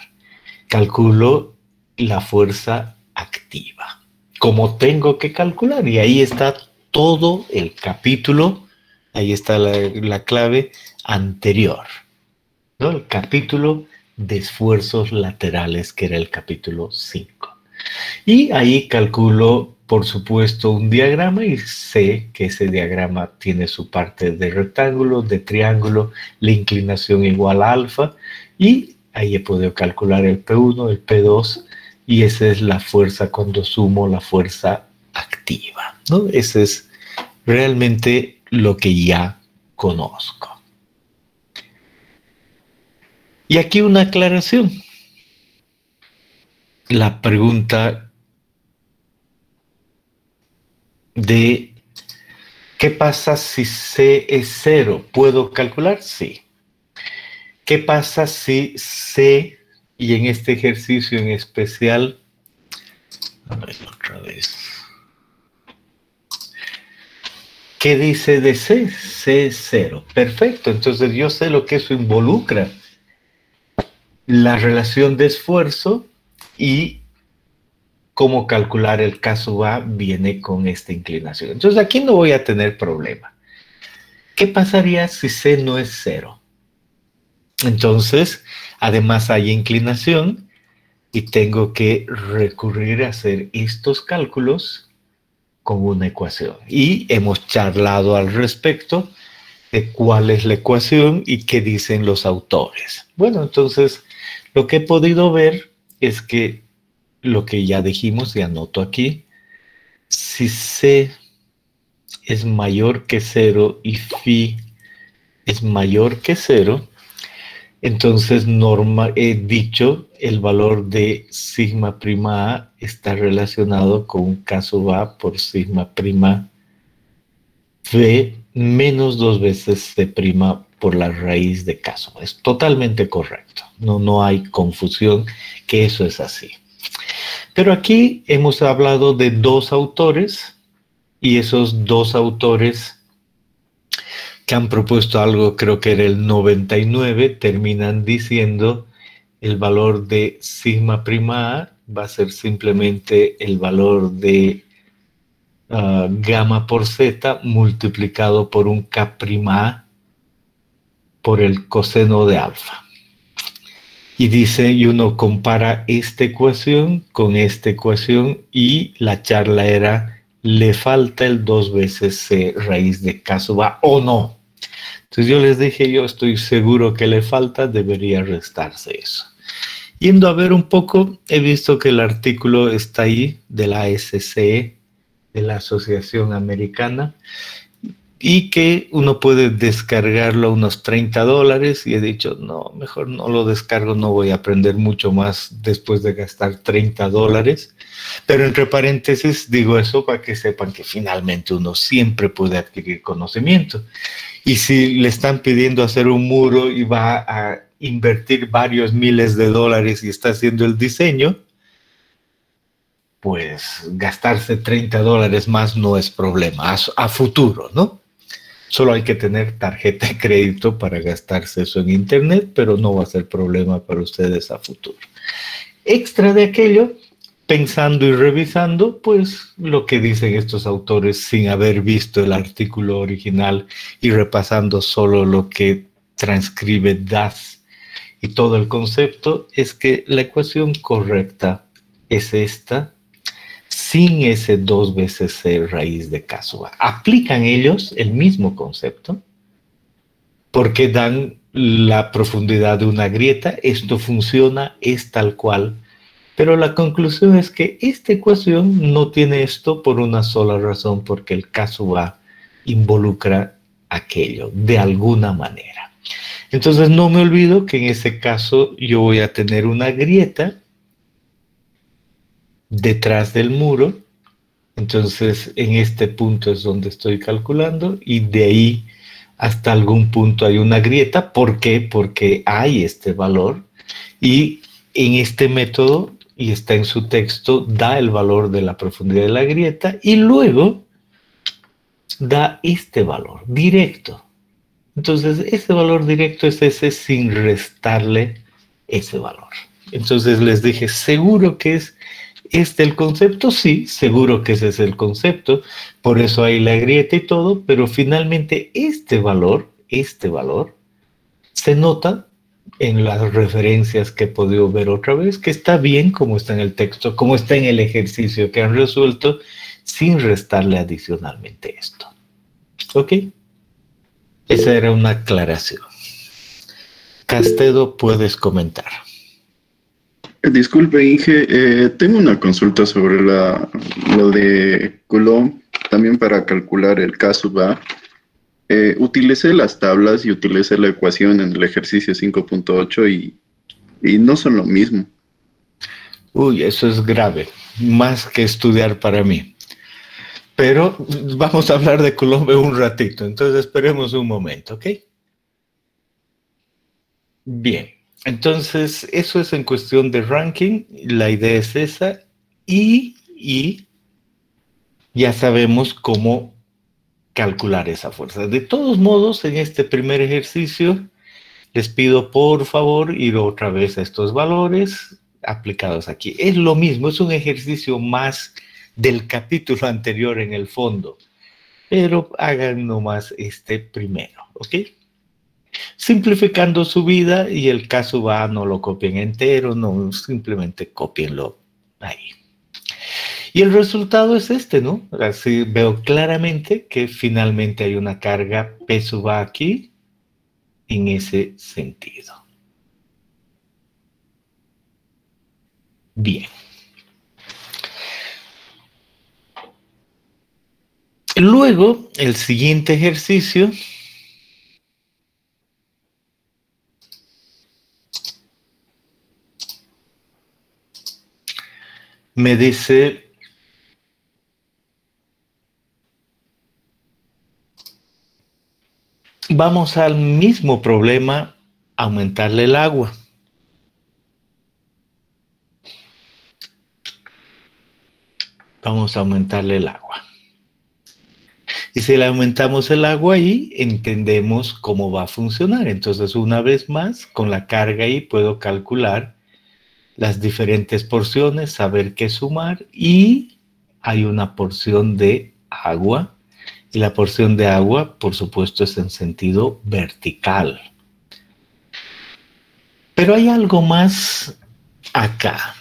Calculo la fuerza activa, como tengo que calcular. Y ahí está todo el capítulo, ahí está la clave anterior, ¿no? El capítulo de esfuerzos laterales, que era el capítulo 5. Y ahí calculo, por supuesto, un diagrama y sé que ese diagrama tiene su parte de rectángulo, de triángulo, la inclinación igual a alfa, y ahí he podido calcular el P1, el P2, y esa es la fuerza cuando sumo la fuerza activa, ¿no? Ese es realmente lo que ya conozco. Y aquí una aclaración. La pregunta de ¿qué pasa si C es 0? ¿Puedo calcular? Sí. ¿Qué pasa si C, y en este ejercicio en especial, a ver otra vez, ¿qué dice de C? C es 0. Perfecto, entonces yo sé lo que eso involucra. La relación de esfuerzo y cómo calcular el K sub A viene con esta inclinación. Entonces aquí no voy a tener problema. ¿Qué pasaría si C no es 0? Entonces, además hay inclinación y tengo que recurrir a hacer estos cálculos con una ecuación. Y hemos charlado al respecto de cuál es la ecuación y qué dicen los autores. Bueno, entonces, lo que he podido ver es que lo que ya dijimos, y anoto aquí, si C es mayor que 0 y phi es mayor que 0, entonces he dicho el valor de sigma prima A está relacionado con K sub A por sigma prima V menos 2 veces C prima por la raíz de K sub A. Es totalmente correcto. No hay confusión que eso es así. Pero aquí hemos hablado de dos autores y esos dos autores que han propuesto algo, creo que era el 99, terminan diciendo el valor de sigma prima A va a ser simplemente el valor de gamma por z multiplicado por un K' por el coseno de alfa. Y dice, y uno compara esta ecuación con esta ecuación y la charla era, ¿le falta el 2 veces c raíz de K sub A o no? Entonces yo les dije, yo estoy seguro que le falta, debería restarse eso. Yendo a ver un poco, he visto que el artículo está ahí de la ASCE, de la Asociación Americana, y que uno puede descargarlo a unos $30, y he dicho, no, mejor no lo descargo, no voy a aprender mucho más después de gastar $30, pero entre paréntesis digo eso para que sepan que finalmente uno siempre puede adquirir conocimiento, y si le están pidiendo hacer un muro y va a invertir varios miles de dólares y está haciendo el diseño, pues gastarse $30 más no es problema, a futuro, ¿no? Solo hay que tener tarjeta de crédito para gastarse eso en internet, pero no va a ser problema para ustedes a futuro. Extra de aquello, pensando y revisando, pues lo que dicen estos autores sin haber visto el artículo original y repasando solo lo que transcribe Das y todo el concepto, es que la ecuación correcta es esta, sin ese 2 veces c raíz de K sub A. Aplican ellos el mismo concepto porque dan la profundidad de una grieta. Esto funciona, es tal cual. Pero la conclusión es que esta ecuación no tiene esto por una sola razón, porque el K sub A involucra aquello de alguna manera. Entonces no me olvido que en ese caso yo voy a tener una grieta detrás del muro. Entonces en este punto es donde estoy calculando, y de ahí hasta algún punto hay una grieta. ¿Por qué? Porque hay este valor, y en este método, y está en su texto, da el valor de la profundidad de la grieta y luego da este valor directo. Entonces ese valor directo es ese sin restarle ese valor. Entonces les dije, ¿seguro que es este el concepto? Sí, seguro que ese es el concepto, por eso hay la grieta y todo, pero finalmente este valor se nota en las referencias que he podido ver otra vez, que está bien como está en el texto, como está en el ejercicio que han resuelto, sin restarle adicionalmente esto. ¿Ok? Esa era una aclaración. Castedo, puedes comentar. Disculpe, Inge, tengo una consulta sobre lo de Coulomb, también para calcular el K sub A. Utilicé las tablas y utilicé la ecuación en el ejercicio 5.8 y no son lo mismo. Uy, eso es grave, más que estudiar para mí. Pero vamos a hablar de Coulomb un ratito, entonces esperemos un momento, ¿ok? Bien. Entonces, eso es en cuestión de ranking, la idea es esa, y ya sabemos cómo calcular esa fuerza. De todos modos, en este primer ejercicio, les pido por favor ir otra vez a estos valores aplicados aquí. Es lo mismo, es un ejercicio más del capítulo anterior en el fondo, pero hagan nomás este primero, ¿ok? Simplificando su vida, y el K sub A no lo copien entero, no, simplemente cópienlo ahí. Y el resultado es este, ¿no? Así veo claramente que finalmente hay una carga P sub A aquí, en ese sentido. Bien. Luego, el siguiente ejercicio me dice, vamos al mismo problema, aumentarle el agua. Vamos a aumentarle el agua. Y si le aumentamos el agua ahí, entendemos cómo va a funcionar. Entonces, una vez más, con la carga ahí puedo calcular las diferentes porciones, saber qué sumar, y hay una porción de agua, y la porción de agua, por supuesto, es en sentido vertical. Pero hay algo más acá.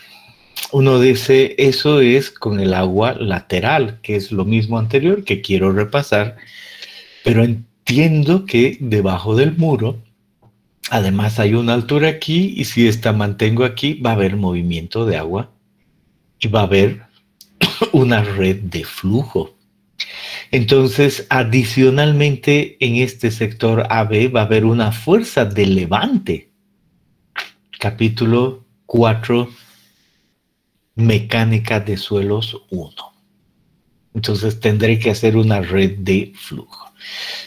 Uno dice, eso es con el agua lateral, que es lo mismo anterior que quiero repasar, pero entiendo que debajo del muro, además hay una altura aquí, y si esta mantengo aquí, va a haber movimiento de agua y va a haber una red de flujo. Entonces, adicionalmente, en este sector AB va a haber una fuerza de levante. Capítulo 4, Mecánica de suelos 1. Entonces, tendré que hacer una red de flujo.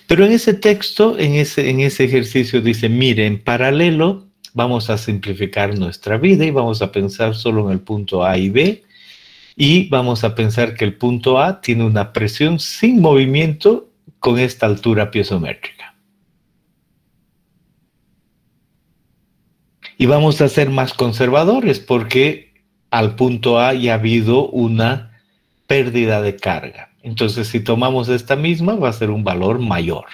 Pero en ese texto, en ese ejercicio, dice, mire, en paralelo, vamos a simplificar nuestra vida y vamos a pensar solo en el punto A y B. Y vamos a pensar que el punto A tiene una presión sin movimiento con esta altura piezométrica. Y vamos a ser más conservadores porque al punto A ya ha habido una pérdida de carga. Entonces, si tomamos esta misma, va a ser un valor mayor.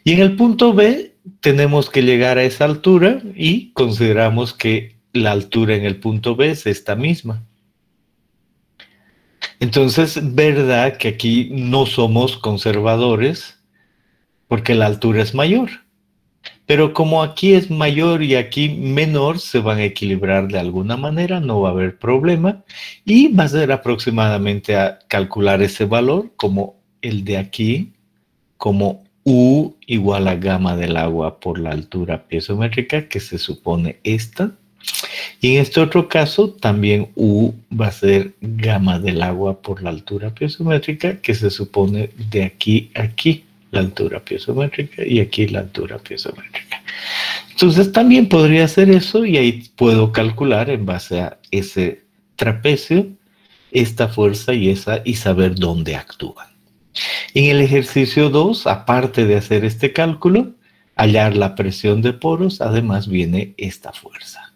Y en el punto B tenemos que llegar a esa altura y consideramos que la altura en el punto B es esta misma. Entonces, verdad que aquí no somos conservadores porque la altura es mayor. Pero como aquí es mayor y aquí menor, se van a equilibrar de alguna manera, no va a haber problema. Y va a ser aproximadamente a calcular ese valor como el de aquí, como U igual a gamma del agua por la altura piezométrica, que se supone esta. Y en este otro caso, también U va a ser gamma del agua por la altura piezométrica, que se supone de aquí a aquí, la altura piezométrica, y aquí la altura piezométrica. Entonces también podría hacer eso y ahí puedo calcular en base a ese trapecio, esta fuerza y saber dónde actúan. En el ejercicio 2, aparte de hacer este cálculo, hallar la presión de poros, además viene esta fuerza.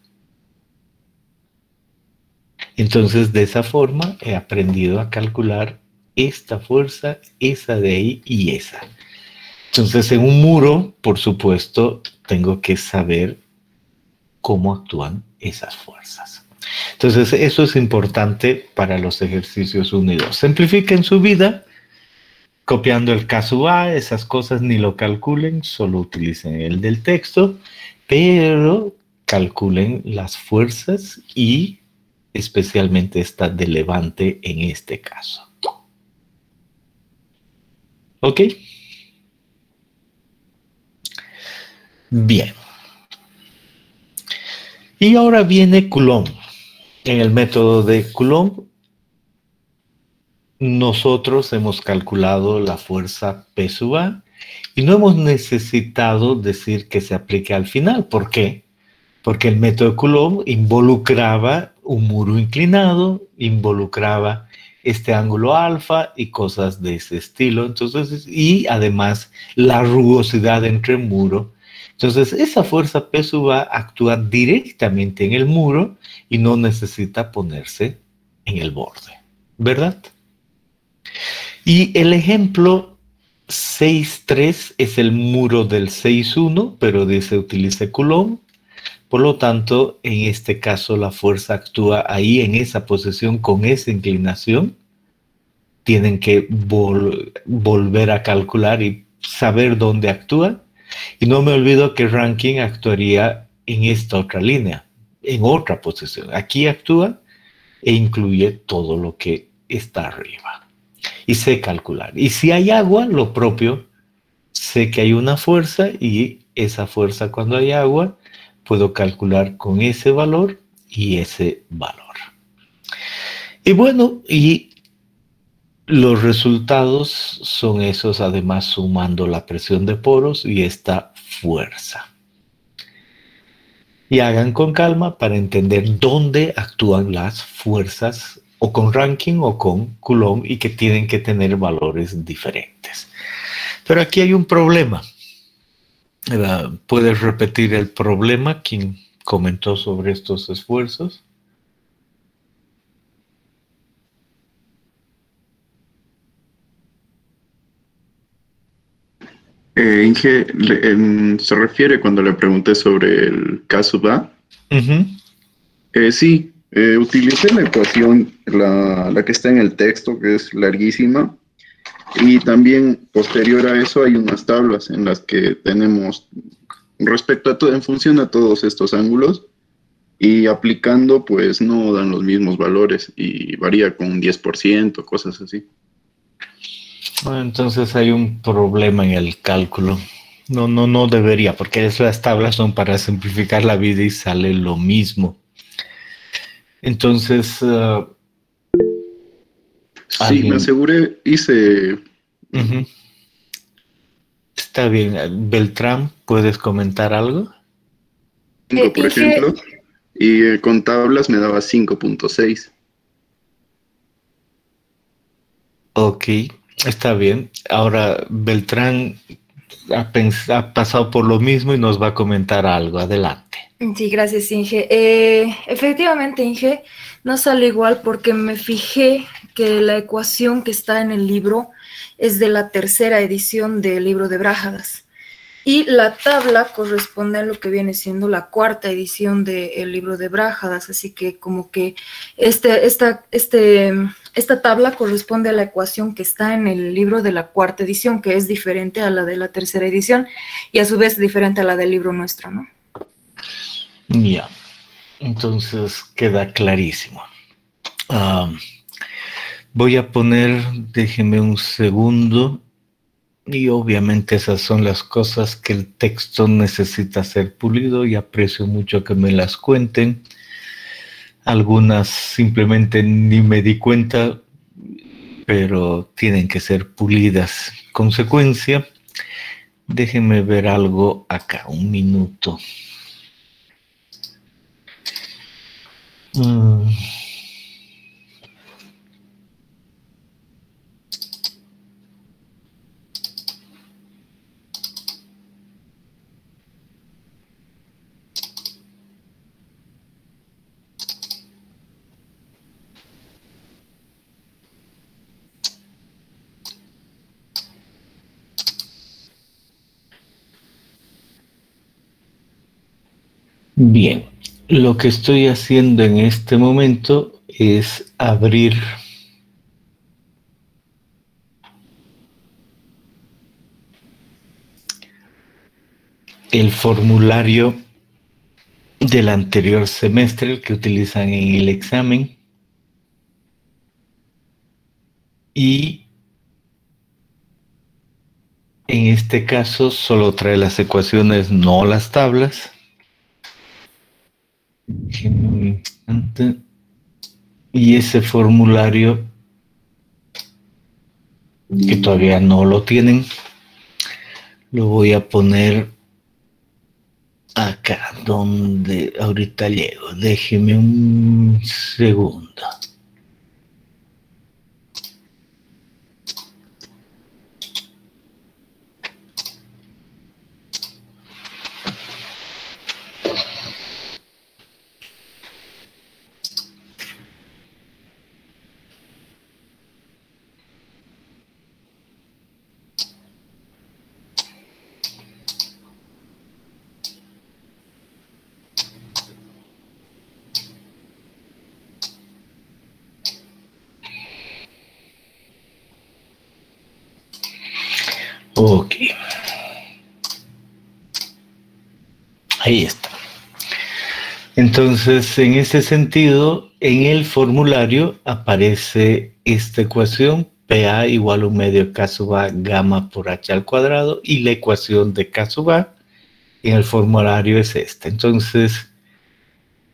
Entonces, de esa forma he aprendido a calcular esta fuerza, esa de ahí y esa. Entonces, en un muro, por supuesto, tengo que saber cómo actúan esas fuerzas. Entonces, eso es importante para los ejercicios 1 y 2. Simplifiquen su vida, copiando el caso A, esas cosas ni lo calculen, solo utilicen el del texto, pero calculen las fuerzas y especialmente esta de levante en este caso. ¿Ok? Bien. Y ahora viene Coulomb. En el método de Coulomb, nosotros hemos calculado la fuerza P sub A y no hemos necesitado decir que se aplique al final. ¿Por qué? Porque el método de Coulomb involucraba un muro inclinado, involucraba este ángulo alfa y cosas de ese estilo. Entonces, y además la rugosidad entre el muro. Entonces, esa fuerza P sub A actúa directamente en el muro y no necesita ponerse en el borde, ¿verdad? Y el ejemplo 6.3 es el muro del 6.1, pero se utiliza Coulomb. Por lo tanto, en este caso la fuerza actúa ahí en esa posición con esa inclinación. Tienen que volver a calcular y saber dónde actúa. Y no me olvido que Rankine actuaría en esta otra línea, en otra posición. Aquí actúa e incluye todo lo que está arriba. Y sé calcular. Y si hay agua, lo propio, sé que hay una fuerza y esa fuerza cuando hay agua, puedo calcular con ese valor y ese valor. Y bueno, y los resultados son esos, además sumando la presión de poros y esta fuerza. Y hagan con calma para entender dónde actúan las fuerzas o con Rankine o con Coulomb y que tienen que tener valores diferentes. Pero aquí hay un problema. ¿Puedes repetir el problema? ¿Quién comentó sobre estos esfuerzos? Inge, se refiere cuando le pregunté sobre el caso va. Ujú. Sí, utilicé la ecuación, la que está en el texto, que es larguísima, y también posterior a eso hay unas tablas en las que tenemos respecto a todo, en función a todos estos ángulos, y aplicando, pues no dan los mismos valores y varía con un 10%, cosas así. Bueno, entonces hay un problema en el cálculo. No debería, porque las tablas son para simplificar la vida y sale lo mismo. Entonces, Sí, me alguien, aseguré, hice ujú, está bien. Beltrán, ¿puedes comentar algo? 5, por Inge, ejemplo, y con tablas me daba 5,6. Ok, está bien. Ahora, Beltrán ha pasado por lo mismo y nos va a comentar algo. Adelante. sí, gracias, Inge. Efectivamente, Inge, no sale igual porque me fijé que la ecuación que está en el libro es de la tercera edición del libro de Brájadas. Y la tabla corresponde a lo que viene siendo la cuarta edición del libro de Brájadas, así que como que esta tabla corresponde a la ecuación que está en el libro de la cuarta edición, que es diferente a la de la tercera edición y a su vez diferente a la del libro nuestro, ¿no? Ya, entonces queda clarísimo. Ah, voy a poner, déjeme un segundo, y obviamente esas son las cosas que el texto necesita ser pulido y aprecio mucho que me las cuenten. Algunas simplemente ni me di cuenta, pero tienen que ser pulidas. Consecuencia, déjenme ver algo acá, un minuto. Mm. Bien, lo que estoy haciendo en este momento es abrir el formulario del anterior semestre, el que utilizan en el examen, y en este caso solo trae las ecuaciones, no las tablas. Déjenme un instante. Y ese formulario, que todavía no lo tienen, lo voy a poner acá, donde ahorita llego. Déjeme un segundo. Ok, ahí está. Entonces, en ese sentido, en el formulario aparece esta ecuación, PA igual a un medio K sub A gamma por H al cuadrado, y la ecuación de K sub A en el formulario es esta. Entonces,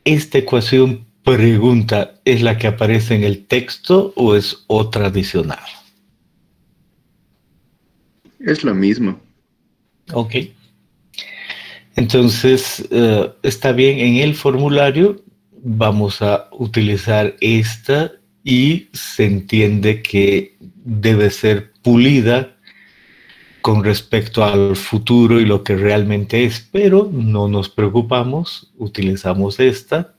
esta ecuación pregunta, ¿es la que aparece en el texto o es otra adicional? Es la misma. Ok. Entonces, está bien, en el formulario vamos a utilizar esta y se entiende que debe ser pulida con respecto al futuro y lo que realmente es, pero no nos preocupamos, utilizamos esta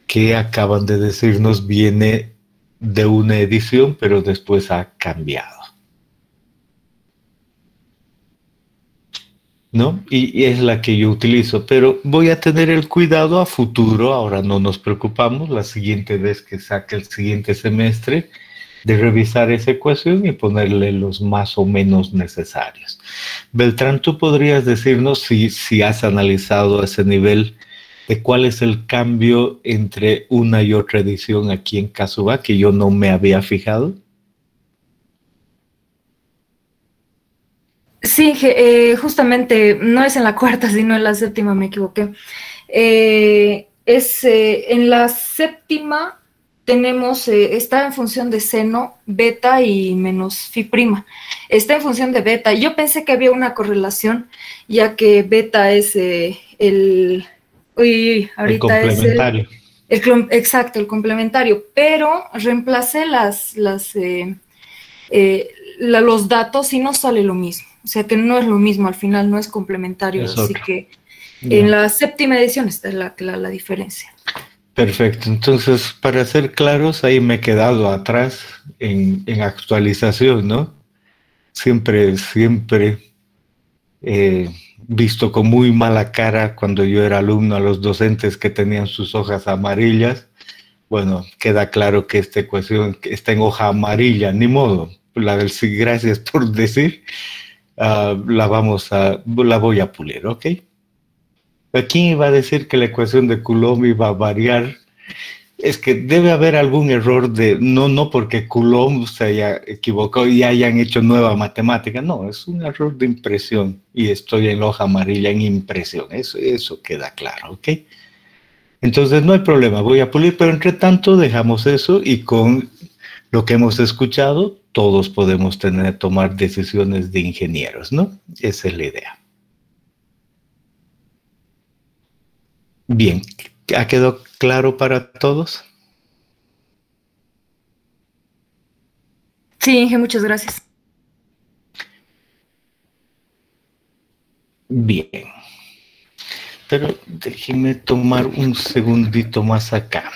que acaban de decirnos viene de una edición, pero después ha cambiado. ¿no? Y es la que yo utilizo, pero voy a tener el cuidado a futuro, ahora no nos preocupamos, la siguiente vez que saque el siguiente semestre, de revisar esa ecuación y ponerle los más o menos necesarios. Beltrán, ¿tú podrías decirnos si has analizado ese nivel de cuál es el cambio entre una y otra edición aquí en Casuba, que yo no me había fijado? Sí, justamente no es en la cuarta, sino en la séptima, me equivoqué. En la séptima tenemos, está en función de seno, beta y menos phi prima. Está en función de beta. Yo pensé que había una correlación, ya que beta es El ahorita es complementario. exacto, el complementario, pero reemplacé los datos y no sale lo mismo. O sea que no es lo mismo, al final no es complementario, Es así otro. que en Ya. la séptima edición está la diferencia. Perfecto. Entonces, para ser claros, ahí me he quedado atrás en actualización, ¿no? Siempre visto con muy mala cara cuando yo era alumno a los docentes que tenían sus hojas amarillas. Bueno, queda claro que esta ecuación está en hoja amarilla, ni modo. La del sí, gracias por decir. La voy a pulir, ¿ok? Aquí iba a decir que la ecuación de Coulomb iba a variar. Es que debe haber algún error no porque Coulomb se haya equivocado y hayan hecho nueva matemática, no, es un error de impresión y estoy en hoja amarilla en impresión, eso queda claro, ¿ok? Entonces no hay problema, voy a pulir, pero entre tanto dejamos eso y con lo que hemos escuchado, todos podemos tomar decisiones de ingenieros, ¿no? Esa es la idea. Bien, ¿ha quedado claro para todos? Sí, Inge, muchas gracias. Bien, pero déjenme tomar un segundito más acá.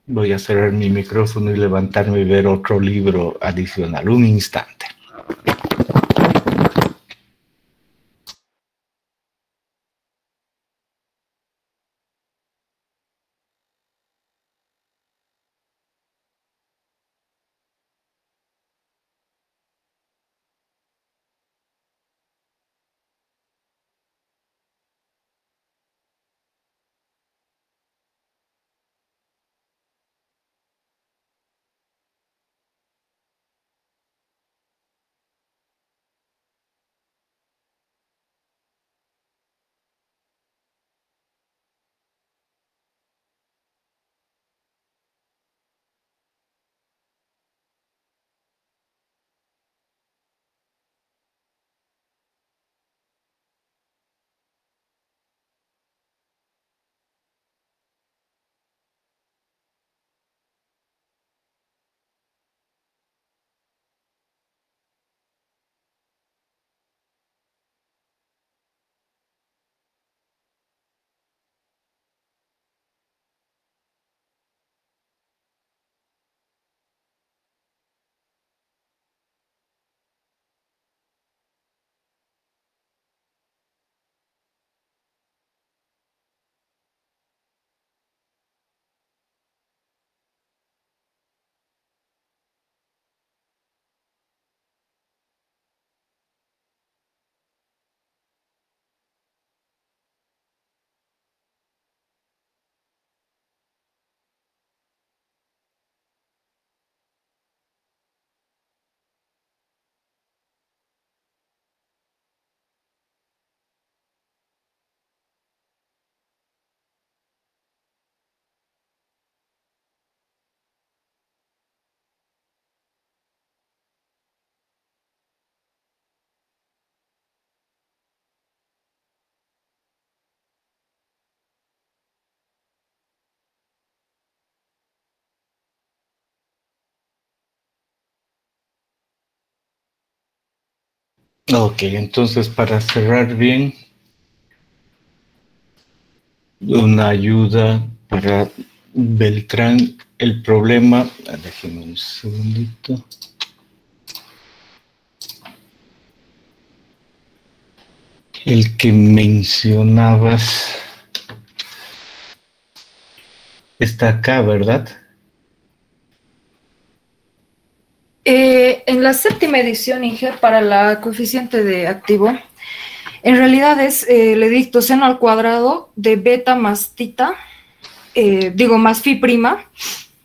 Voy a cerrar mi micrófono y levantarme y ver otro libro adicional. Un instante. Ok, entonces para cerrar bien, una ayuda para Beltrán. El problema, déjenme un segundito. El que mencionabas está acá, ¿verdad? En la séptima edición, Inge, para la coeficiente de activo, en realidad es el edicto seno al cuadrado de beta más tita, más phi prima,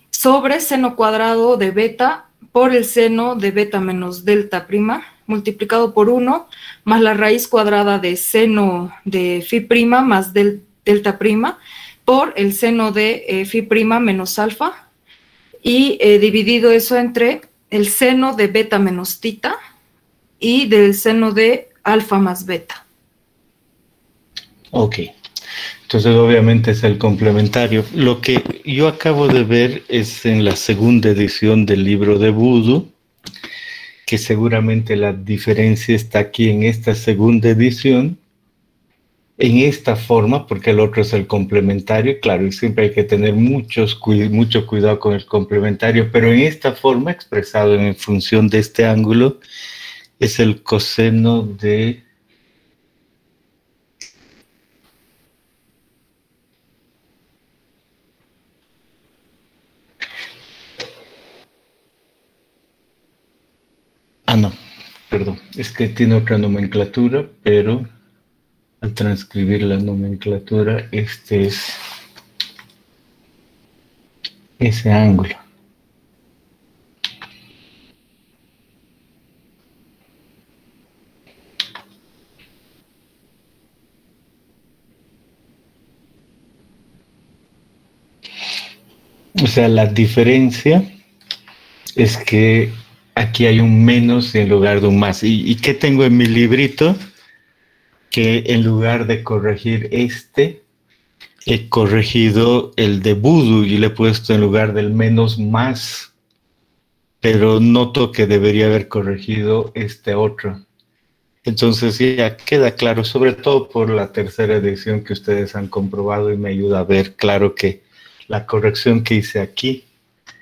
sobre seno cuadrado de beta por el seno de beta menos delta prima, multiplicado por 1, más la raíz cuadrada de seno de phi prima más delta prima, por el seno de phi prima menos alfa, y dividido eso entre el seno de beta menos tita y del seno de alfa más beta. Ok. Entonces, obviamente es el complementario. Lo que yo acabo de ver es en la segunda edición del libro de Voodoo, que seguramente la diferencia está aquí en esta segunda edición, en esta forma, porque el otro es el complementario, claro, y siempre hay que tener mucho cuidado con el complementario, pero en esta forma, expresado en función de este ángulo, es el coseno de... no, perdón, es que tiene otra nomenclatura, pero al transcribir la nomenclatura, este es ese ángulo. O sea, la diferencia es que aquí hay un menos en lugar de un más. ¿Y qué tengo en mi librito? Que en lugar de corregir este, he corregido el de Voodoo y le he puesto en lugar del menos más. Pero noto que debería haber corregido este otro. Entonces ya queda claro, sobre todo por la tercera edición que ustedes han comprobado y me ayuda a ver claro que la corrección que hice aquí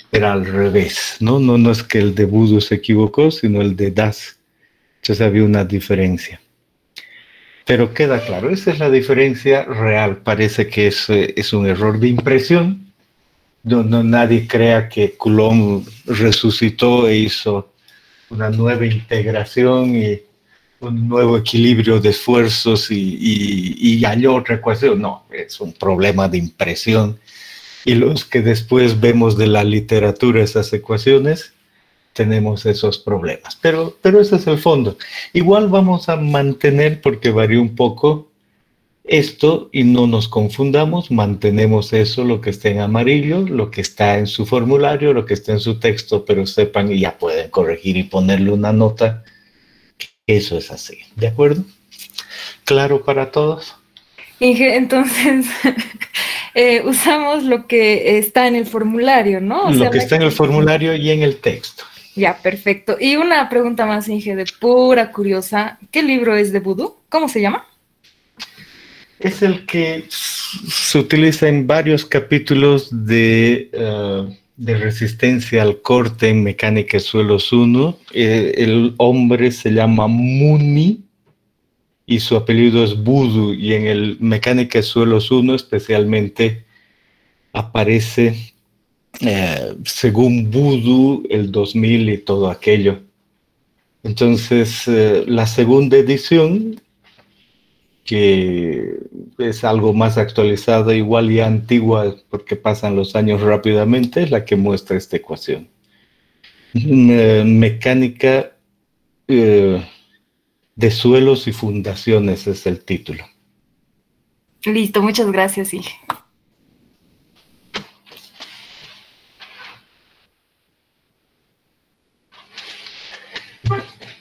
era al revés, ¿no? No es que el de Voodoo se equivocó, sino el de Das. Entonces había una diferencia. Pero queda claro, esa es la diferencia real. Parece que es un error de impresión. Nadie crea que Coulomb resucitó e hizo una nueva integración y un nuevo equilibrio de esfuerzos y halló otra ecuación. No, es un problema de impresión. Y los que después vemos de la literatura esas ecuaciones, tenemos esos problemas. Pero ese es el fondo. Igual vamos a mantener, porque varía un poco esto y no nos confundamos, mantenemos eso, lo que está en amarillo, lo que está en su formulario, lo que está en su texto, pero sepan y ya pueden corregir y ponerle una nota. Eso es así, ¿de acuerdo? ¿Claro para todos? Inge, entonces usamos lo que está en el formulario, ¿no? Lo que está en el formulario y en el texto. Ya, perfecto. Y una pregunta más, Inge, de pura curiosa. ¿Qué libro es de Voodoo? ¿Cómo se llama? Es el que se utiliza en varios capítulos de resistencia al corte en Mecánica de Suelos 1. El hombre se llama Muni y su apellido es Voodoo, y en el Mecánica de Suelos 1 especialmente aparece según Voodoo el 2000 y todo aquello. Entonces la segunda edición, que es algo más actualizada, igual y antigua porque pasan los años rápidamente, es la que muestra esta ecuación. Mecánica de suelos y fundaciones es el título. Listo, muchas gracias, Inge.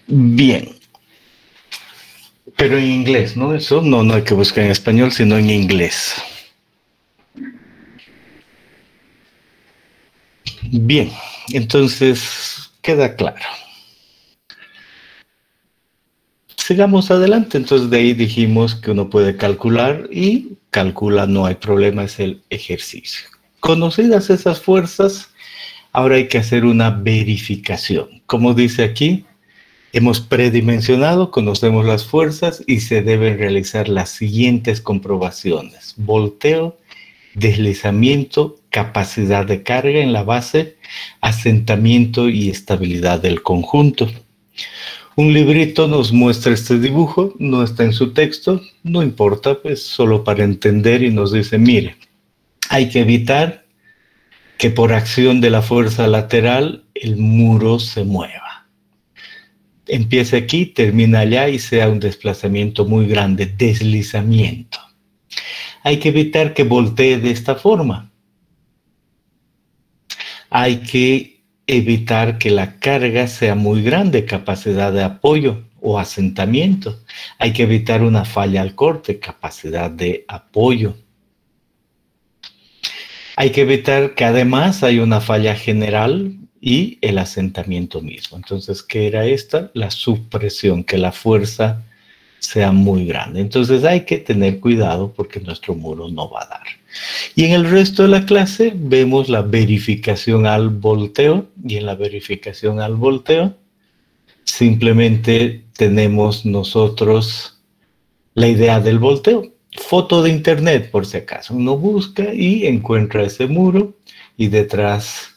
Bien. Pero en inglés, ¿no? Eso no hay que buscar en español, sino en inglés. Bien, entonces queda claro. Sigamos adelante. Entonces de ahí dijimos que uno puede calcular y calcula, no hay problema, es el ejercicio. Conocidas esas fuerzas, ahora hay que hacer una verificación. Como dice aquí, Hemos predimensionado, conocemos las fuerzas y se deben realizar las siguientes comprobaciones: volteo, deslizamiento, capacidad de carga en la base, asentamiento y estabilidad del conjunto. Un librito nos muestra este dibujo, no está en su texto, no importa, pues solo para entender, y nos dice, mire, hay que evitar que por acción de la fuerza lateral el muro se mueva. Empieza aquí, termina allá y sea un desplazamiento muy grande, deslizamiento. Hay que evitar que voltee de esta forma. Hay que evitar que la carga sea muy grande, capacidad de apoyo o asentamiento. Hay que evitar una falla al corte, capacidad de apoyo. Hay que evitar que además haya una falla general y el asentamiento mismo. Entonces, ¿qué era esta? La subpresión, que la fuerza sea muy grande. Entonces hay que tener cuidado porque nuestro muro no va a dar. Y en el resto de la clase vemos la verificación al volteo, y en la verificación al volteo simplemente tenemos nosotros la idea del volteo. Foto de internet, por si acaso. Uno busca y encuentra ese muro y detrás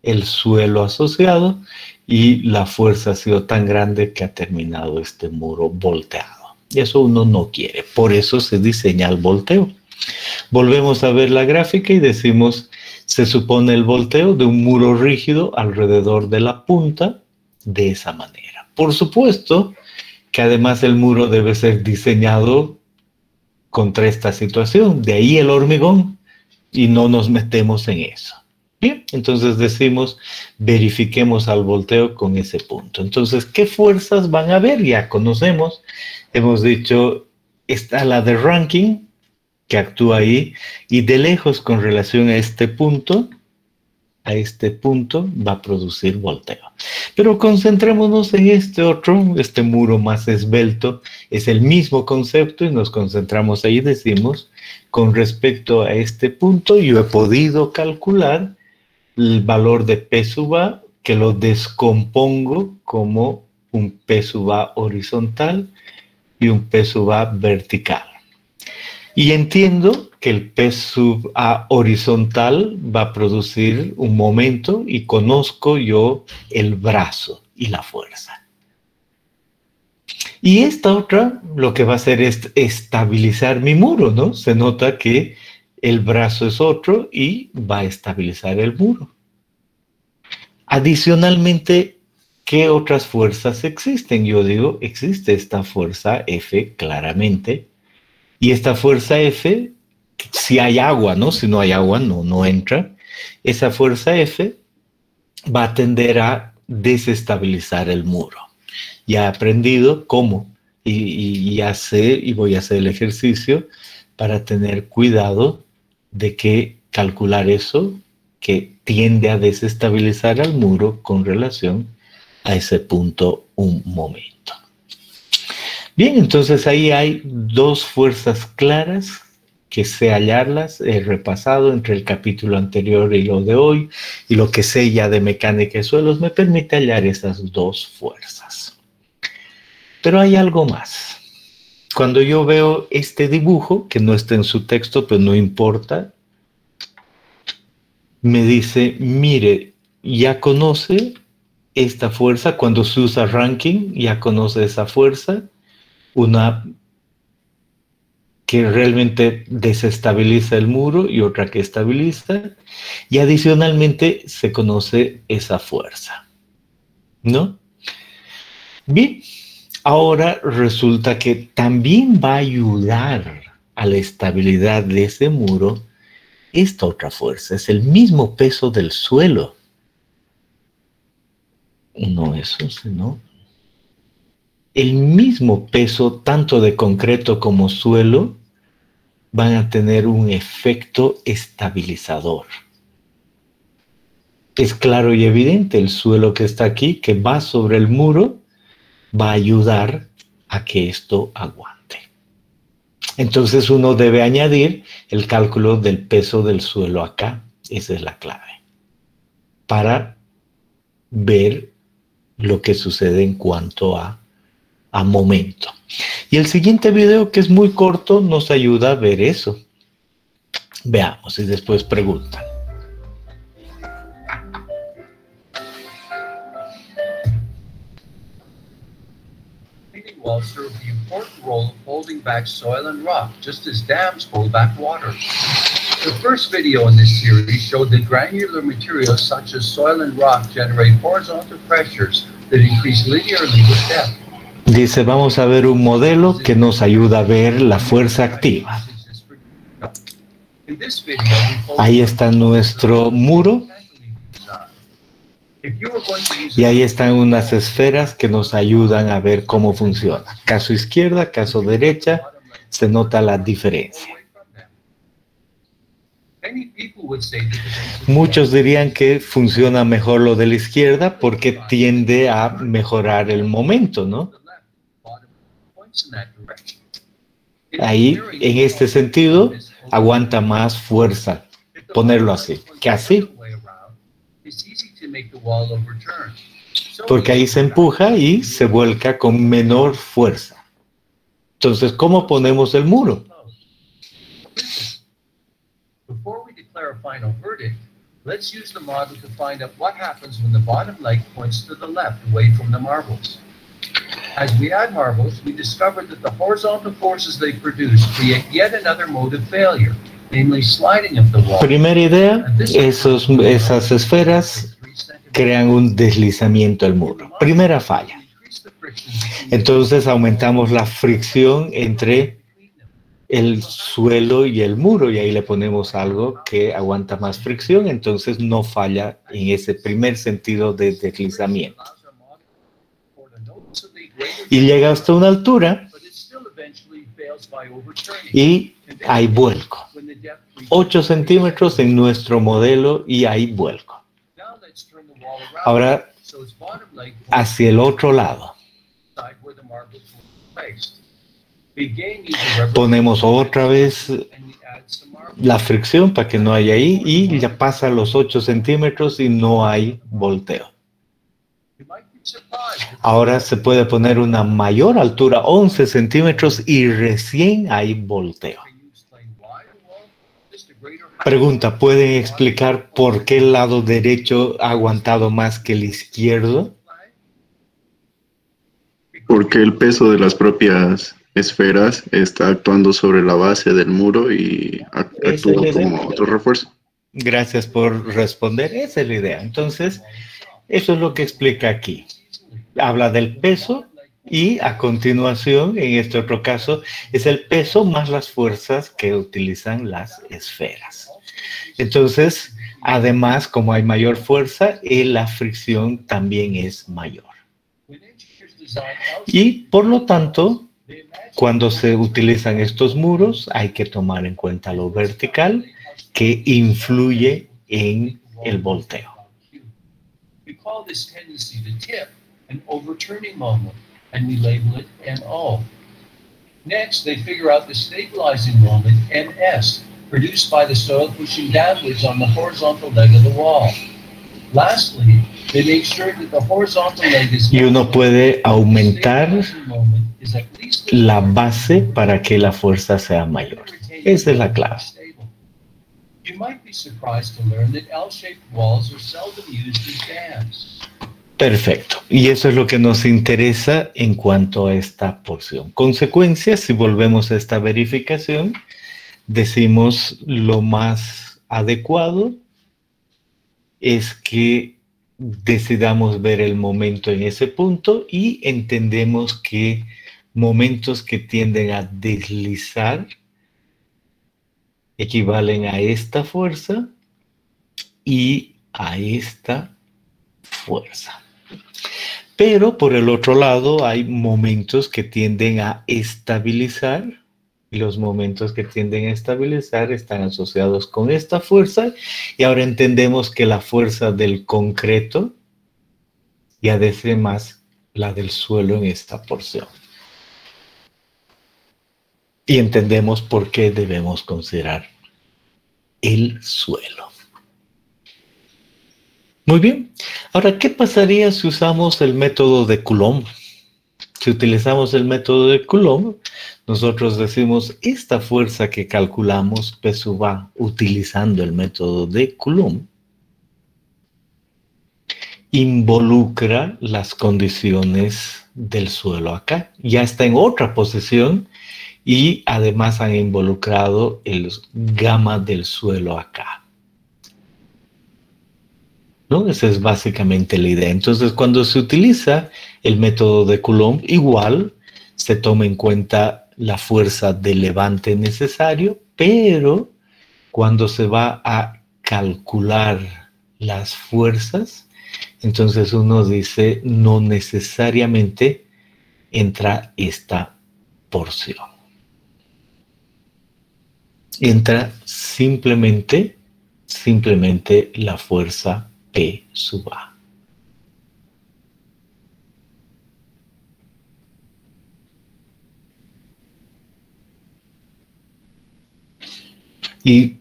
el suelo asociado, y la fuerza ha sido tan grande que ha terminado este muro volteado. Y eso uno no quiere. Por eso se diseña el volteo. Volvemos a ver la gráfica y decimos, se supone el volteo de un muro rígido alrededor de la punta de esa manera. Por supuesto que además el muro debe ser diseñado contra esta situación. De ahí el hormigón, y no nos metemos en eso. Bien, entonces decimos, verifiquemos al volteo con ese punto. Entonces, ¿qué fuerzas van a haber? Ya conocemos, hemos dicho, está la de Rankine, que actúa ahí, y de lejos con relación a este punto va a producir volteo. Pero concentrémonos en este otro, este muro más esbelto, es el mismo concepto y nos concentramos ahí, decimos, con respecto a este punto, yo he podido calcular el valor de P sub A, que lo descompongo como un P sub A horizontal y un P sub A vertical. Y entiendo que el P sub A horizontal va a producir un momento y conozco yo el brazo y la fuerza. Y esta otra lo que va a hacer es estabilizar mi muro, ¿no? Se nota que el brazo es otro y va a estabilizar el muro. Adicionalmente, ¿qué otras fuerzas existen? Yo digo, existe esta fuerza F claramente. Y esta fuerza F, si hay agua, ¿no? Si no hay agua, no entra. Esa fuerza F va a tender a desestabilizar el muro. Ya he aprendido cómo y ya sé, y voy a hacer el ejercicio para tener cuidado de que calcular eso que tiende a desestabilizar al muro con relación a ese punto un momento. Bien, entonces ahí hay dos fuerzas claras que sé hallarlas. He repasado entre el capítulo anterior y lo de hoy, y lo que sé ya de mecánica de suelos me permite hallar esas dos fuerzas. Pero hay algo más. Cuando yo veo este dibujo, que no está en su texto, pero no importa, me dice, mire, ya conoce esta fuerza. Cuando se usa Rankine, ya conoce esa fuerza, una que realmente desestabiliza el muro y otra que estabiliza, y adicionalmente se conoce esa fuerza, ¿no? Bien, ahora resulta que también va a ayudar a la estabilidad de ese muro esta otra fuerza, es el mismo peso del suelo. No eso, sino el mismo peso tanto de concreto como suelo van a tener un efecto estabilizador. Es claro y evidente, el suelo que está aquí, que va sobre el muro, va a ayudar a que esto aguante. Entonces uno debe añadir el cálculo del peso del suelo acá. Esa es la clave. Para ver lo que sucede en cuanto a momento. Y el siguiente video, que es muy corto, nos ayuda a ver eso. Veamos y después preguntan. Walls serve the important role of holding back soil and rock, just as dams hold back water. The first video in this series showed that granular materials such as soil and rock generate horizontal pressures that increase linearly with depth. Dice, vamos a ver un modelo que nos ayuda a ver la fuerza activa. Ahí está nuestro muro. Y ahí están unas esferas que nos ayudan a ver cómo funciona. Caso izquierda, caso derecha, se nota la diferencia. Muchos dirían que funciona mejor lo de la izquierda porque tiende a mejorar el momento, ¿no? Ahí, en este sentido, aguanta más fuerza ponerlo así, que así. Porque ahí se empuja y se vuelca con menor fuerza. Entonces, ¿cómo ponemos el muro? Before we declare a final verdict, let's use the model to find out what happens when the bottom leg points to the left, away from the marbles. As we add marbles, we discover that the horizontal forces they produce create yet another mode of failure, namely sliding of the wall. Primera idea, esas esferas crean un deslizamiento al muro. Primera falla. Entonces aumentamos la fricción entre el suelo y el muro, y ahí le ponemos algo que aguanta más fricción, entonces no falla en ese primer sentido de deslizamiento. Y llega hasta una altura y hay vuelco. 8 centímetros en nuestro modelo y hay vuelco. Ahora hacia el otro lado. Ponemos otra vez la fricción para que no haya ahí y ya pasa los 8 centímetros y no hay volteo. Ahora se puede poner una mayor altura, 11 centímetros, y recién hay volteo. Pregunta, ¿pueden explicar por qué el lado derecho ha aguantado más que el izquierdo? Porque el peso de las propias esferas está actuando sobre la base del muro y actúa como otro refuerzo. Gracias por responder. Esa es la idea. Entonces, eso es lo que explica aquí. Habla del peso y a continuación, en este otro caso, es el peso más las fuerzas que utilizan las esferas. Entonces, además, como hay mayor fuerza, la fricción también es mayor. Y, por lo tanto, cuando se utilizan estos muros, hay que tomar en cuenta lo vertical, que influye en el volteo. An overturning moment, and we label it NO. Next, they figure out the stabilizing moment, NS, produced by the soil pushing downwards on the horizontal leg of the wall. Lastly, they make sure that the horizontal leg is... Y uno puede aumentar la base para que la fuerza sea mayor. Esa es la clave. You might be surprised to learn that L-shaped walls are seldom used as dams. Perfecto. Y eso es lo que nos interesa en cuanto a esta porción. Consecuencias, si volvemos a esta verificación, decimos lo más adecuado es que decidamos ver el momento en ese punto y entendemos que momentos que tienden a deslizar equivalen a esta fuerza y a esta fuerza. Pero por el otro lado hay momentos que tienden a estabilizar y los momentos que tienden a estabilizar están asociados con esta fuerza y ahora entendemos que la fuerza del concreto ya desde más la del suelo en esta porción. Y entendemos por qué debemos considerar el suelo. Muy bien. Ahora, ¿qué pasaría si usamos el método de Coulomb? Si utilizamos el método de Coulomb, nosotros decimos esta fuerza que calculamos P sub A utilizando el método de Coulomb involucra las condiciones del suelo acá. Ya está en otra posición y además han involucrado el gamma del suelo acá, ¿no? Esa es básicamente la idea. Entonces, cuando se utiliza el método de Coulomb, igual se toma en cuenta la fuerza de levante necesario, pero cuando se va a calcular las fuerzas, entonces uno dice no necesariamente entra esta porción. Entra simplemente la fuerza P sub A. ¿Y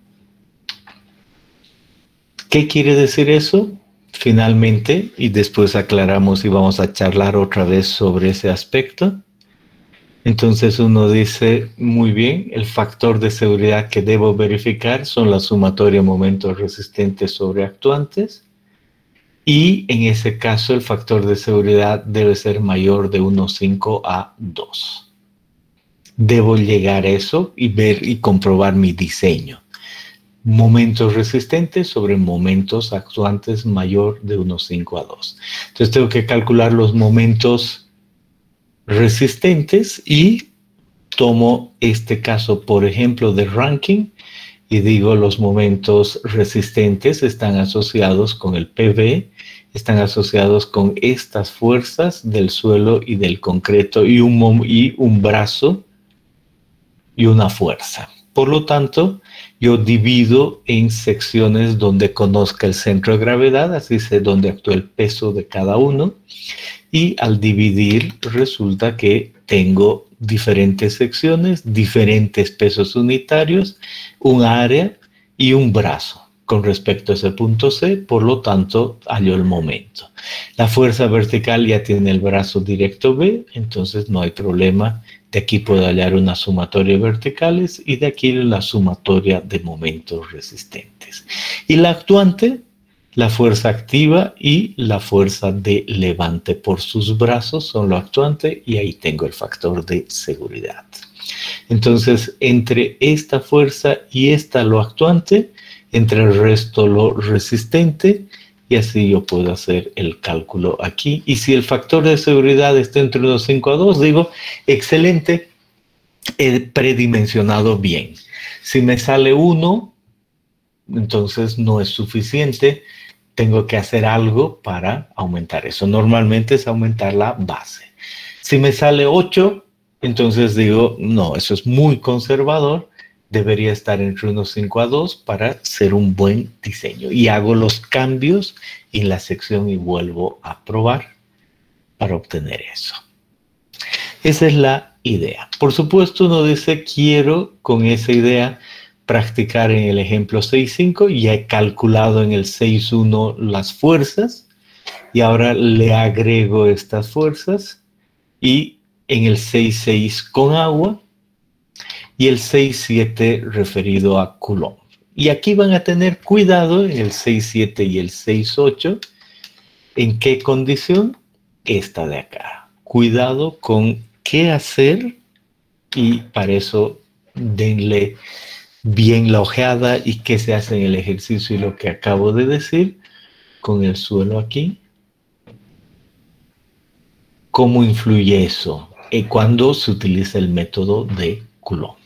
qué quiere decir eso? Finalmente, y después aclaramos y vamos a charlar otra vez sobre ese aspecto. Entonces uno dice, muy bien, el factor de seguridad que debo verificar son la sumatoria de momentos resistentes sobre actuantes. Y en ese caso el factor de seguridad debe ser mayor de 1,5 a 2. Debo llegar a eso y ver y comprobar mi diseño. Momentos resistentes sobre momentos actuantes mayor de 1,5 a 2. Entonces tengo que calcular los momentos resistentes y tomo este caso, por ejemplo, de Rankine y digo los momentos resistentes están asociados con el PV, están asociados con estas fuerzas del suelo y del concreto y un brazo y una fuerza. Por lo tanto, yo divido en secciones donde conozca el centro de gravedad, así sé dónde actúa el peso de cada uno, y al dividir resulta que tengo diferentes secciones, diferentes pesos unitarios, un área y un brazo con respecto a ese punto C, por lo tanto hallo el momento. La fuerza vertical ya tiene el brazo directo B, entonces no hay problema. De aquí puedo hallar una sumatoria de verticales y de aquí la sumatoria de momentos resistentes. Y la actuante, la fuerza activa y la fuerza de levante por sus brazos son lo actuante y ahí tengo el factor de seguridad. Entonces, entre esta fuerza y esta lo actuante, entre el resto lo resistente, y así yo puedo hacer el cálculo aquí. Y si el factor de seguridad está entre 1,5 a 2, digo, excelente, he predimensionado bien. Si me sale 1, entonces no es suficiente, tengo que hacer algo para aumentar eso. Normalmente es aumentar la base. Si me sale 8, entonces digo, no, eso es muy conservador, debería estar entre 1,5 a 2 para ser un buen diseño. Y hago los cambios en la sección y vuelvo a probar para obtener eso. Esa es la idea. Por supuesto, uno dice, quiero con esa idea practicar en el ejemplo 6.5. Ya he calculado en el 6.1 las fuerzas y ahora le agrego estas fuerzas y en el 6.6 con agua y el 6.7 referido a Coulomb. Y aquí van a tener cuidado en el 6.7 y el 6.8. ¿En qué condición? Esta de acá. Cuidado con qué hacer y para eso denle bien la ojeada y qué se hace en el ejercicio y lo que acabo de decir con el suelo aquí. ¿Cómo influye eso? Cuando se utiliza el método de Coulomb.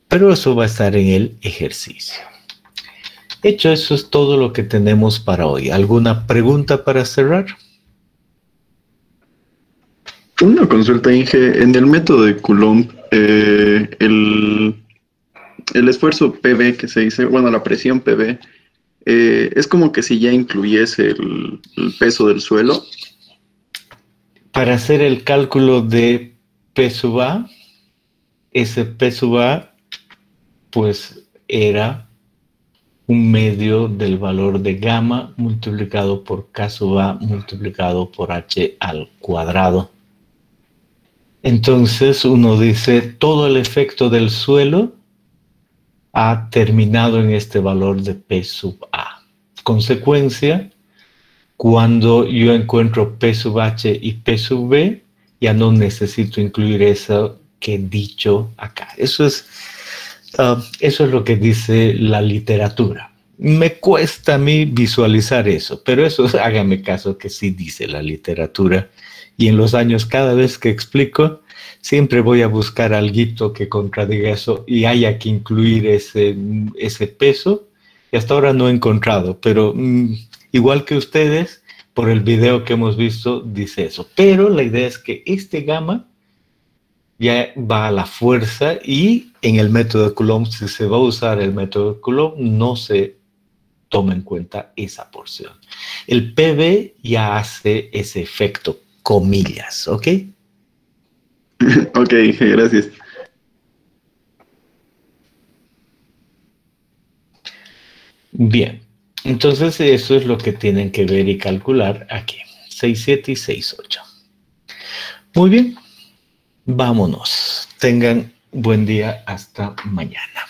Pero eso va a estar en el ejercicio. Hecho eso, es todo lo que tenemos para hoy. ¿Alguna pregunta para cerrar? Una consulta, Inge. En el método de Coulomb, el esfuerzo PV que se dice, bueno, la presión PV, es como que si ya incluyese el peso del suelo. Para hacer el cálculo de P sub A, ese P sub A, pues era un medio del valor de gamma multiplicado por K sub A multiplicado por H al cuadrado. Entonces uno dice, todo el efecto del suelo ha terminado en este valor de P sub A. Consecuencia, cuando yo encuentro P sub H y P sub B, ya no necesito incluir eso que he dicho acá. Eso es lo que dice la literatura. Me cuesta a mí visualizar eso, pero eso hágame caso que sí dice la literatura. Y en los años, cada vez que explico, siempre voy a buscar algo que contradiga eso y haya que incluir ese peso. Y hasta ahora no he encontrado, pero igual que ustedes, por el video que hemos visto, dice eso. Pero la idea es que este gamma ya va a la fuerza y en el método de Coulomb, si se va a usar el método de Coulomb, no se toma en cuenta esa porción. El PV ya hace ese efecto, comillas, ¿ok? Ok, gracias. Bien, entonces eso es lo que tienen que ver y calcular aquí, 6.7 y 6.8. Muy bien, vámonos. Tengan buen día, hasta mañana.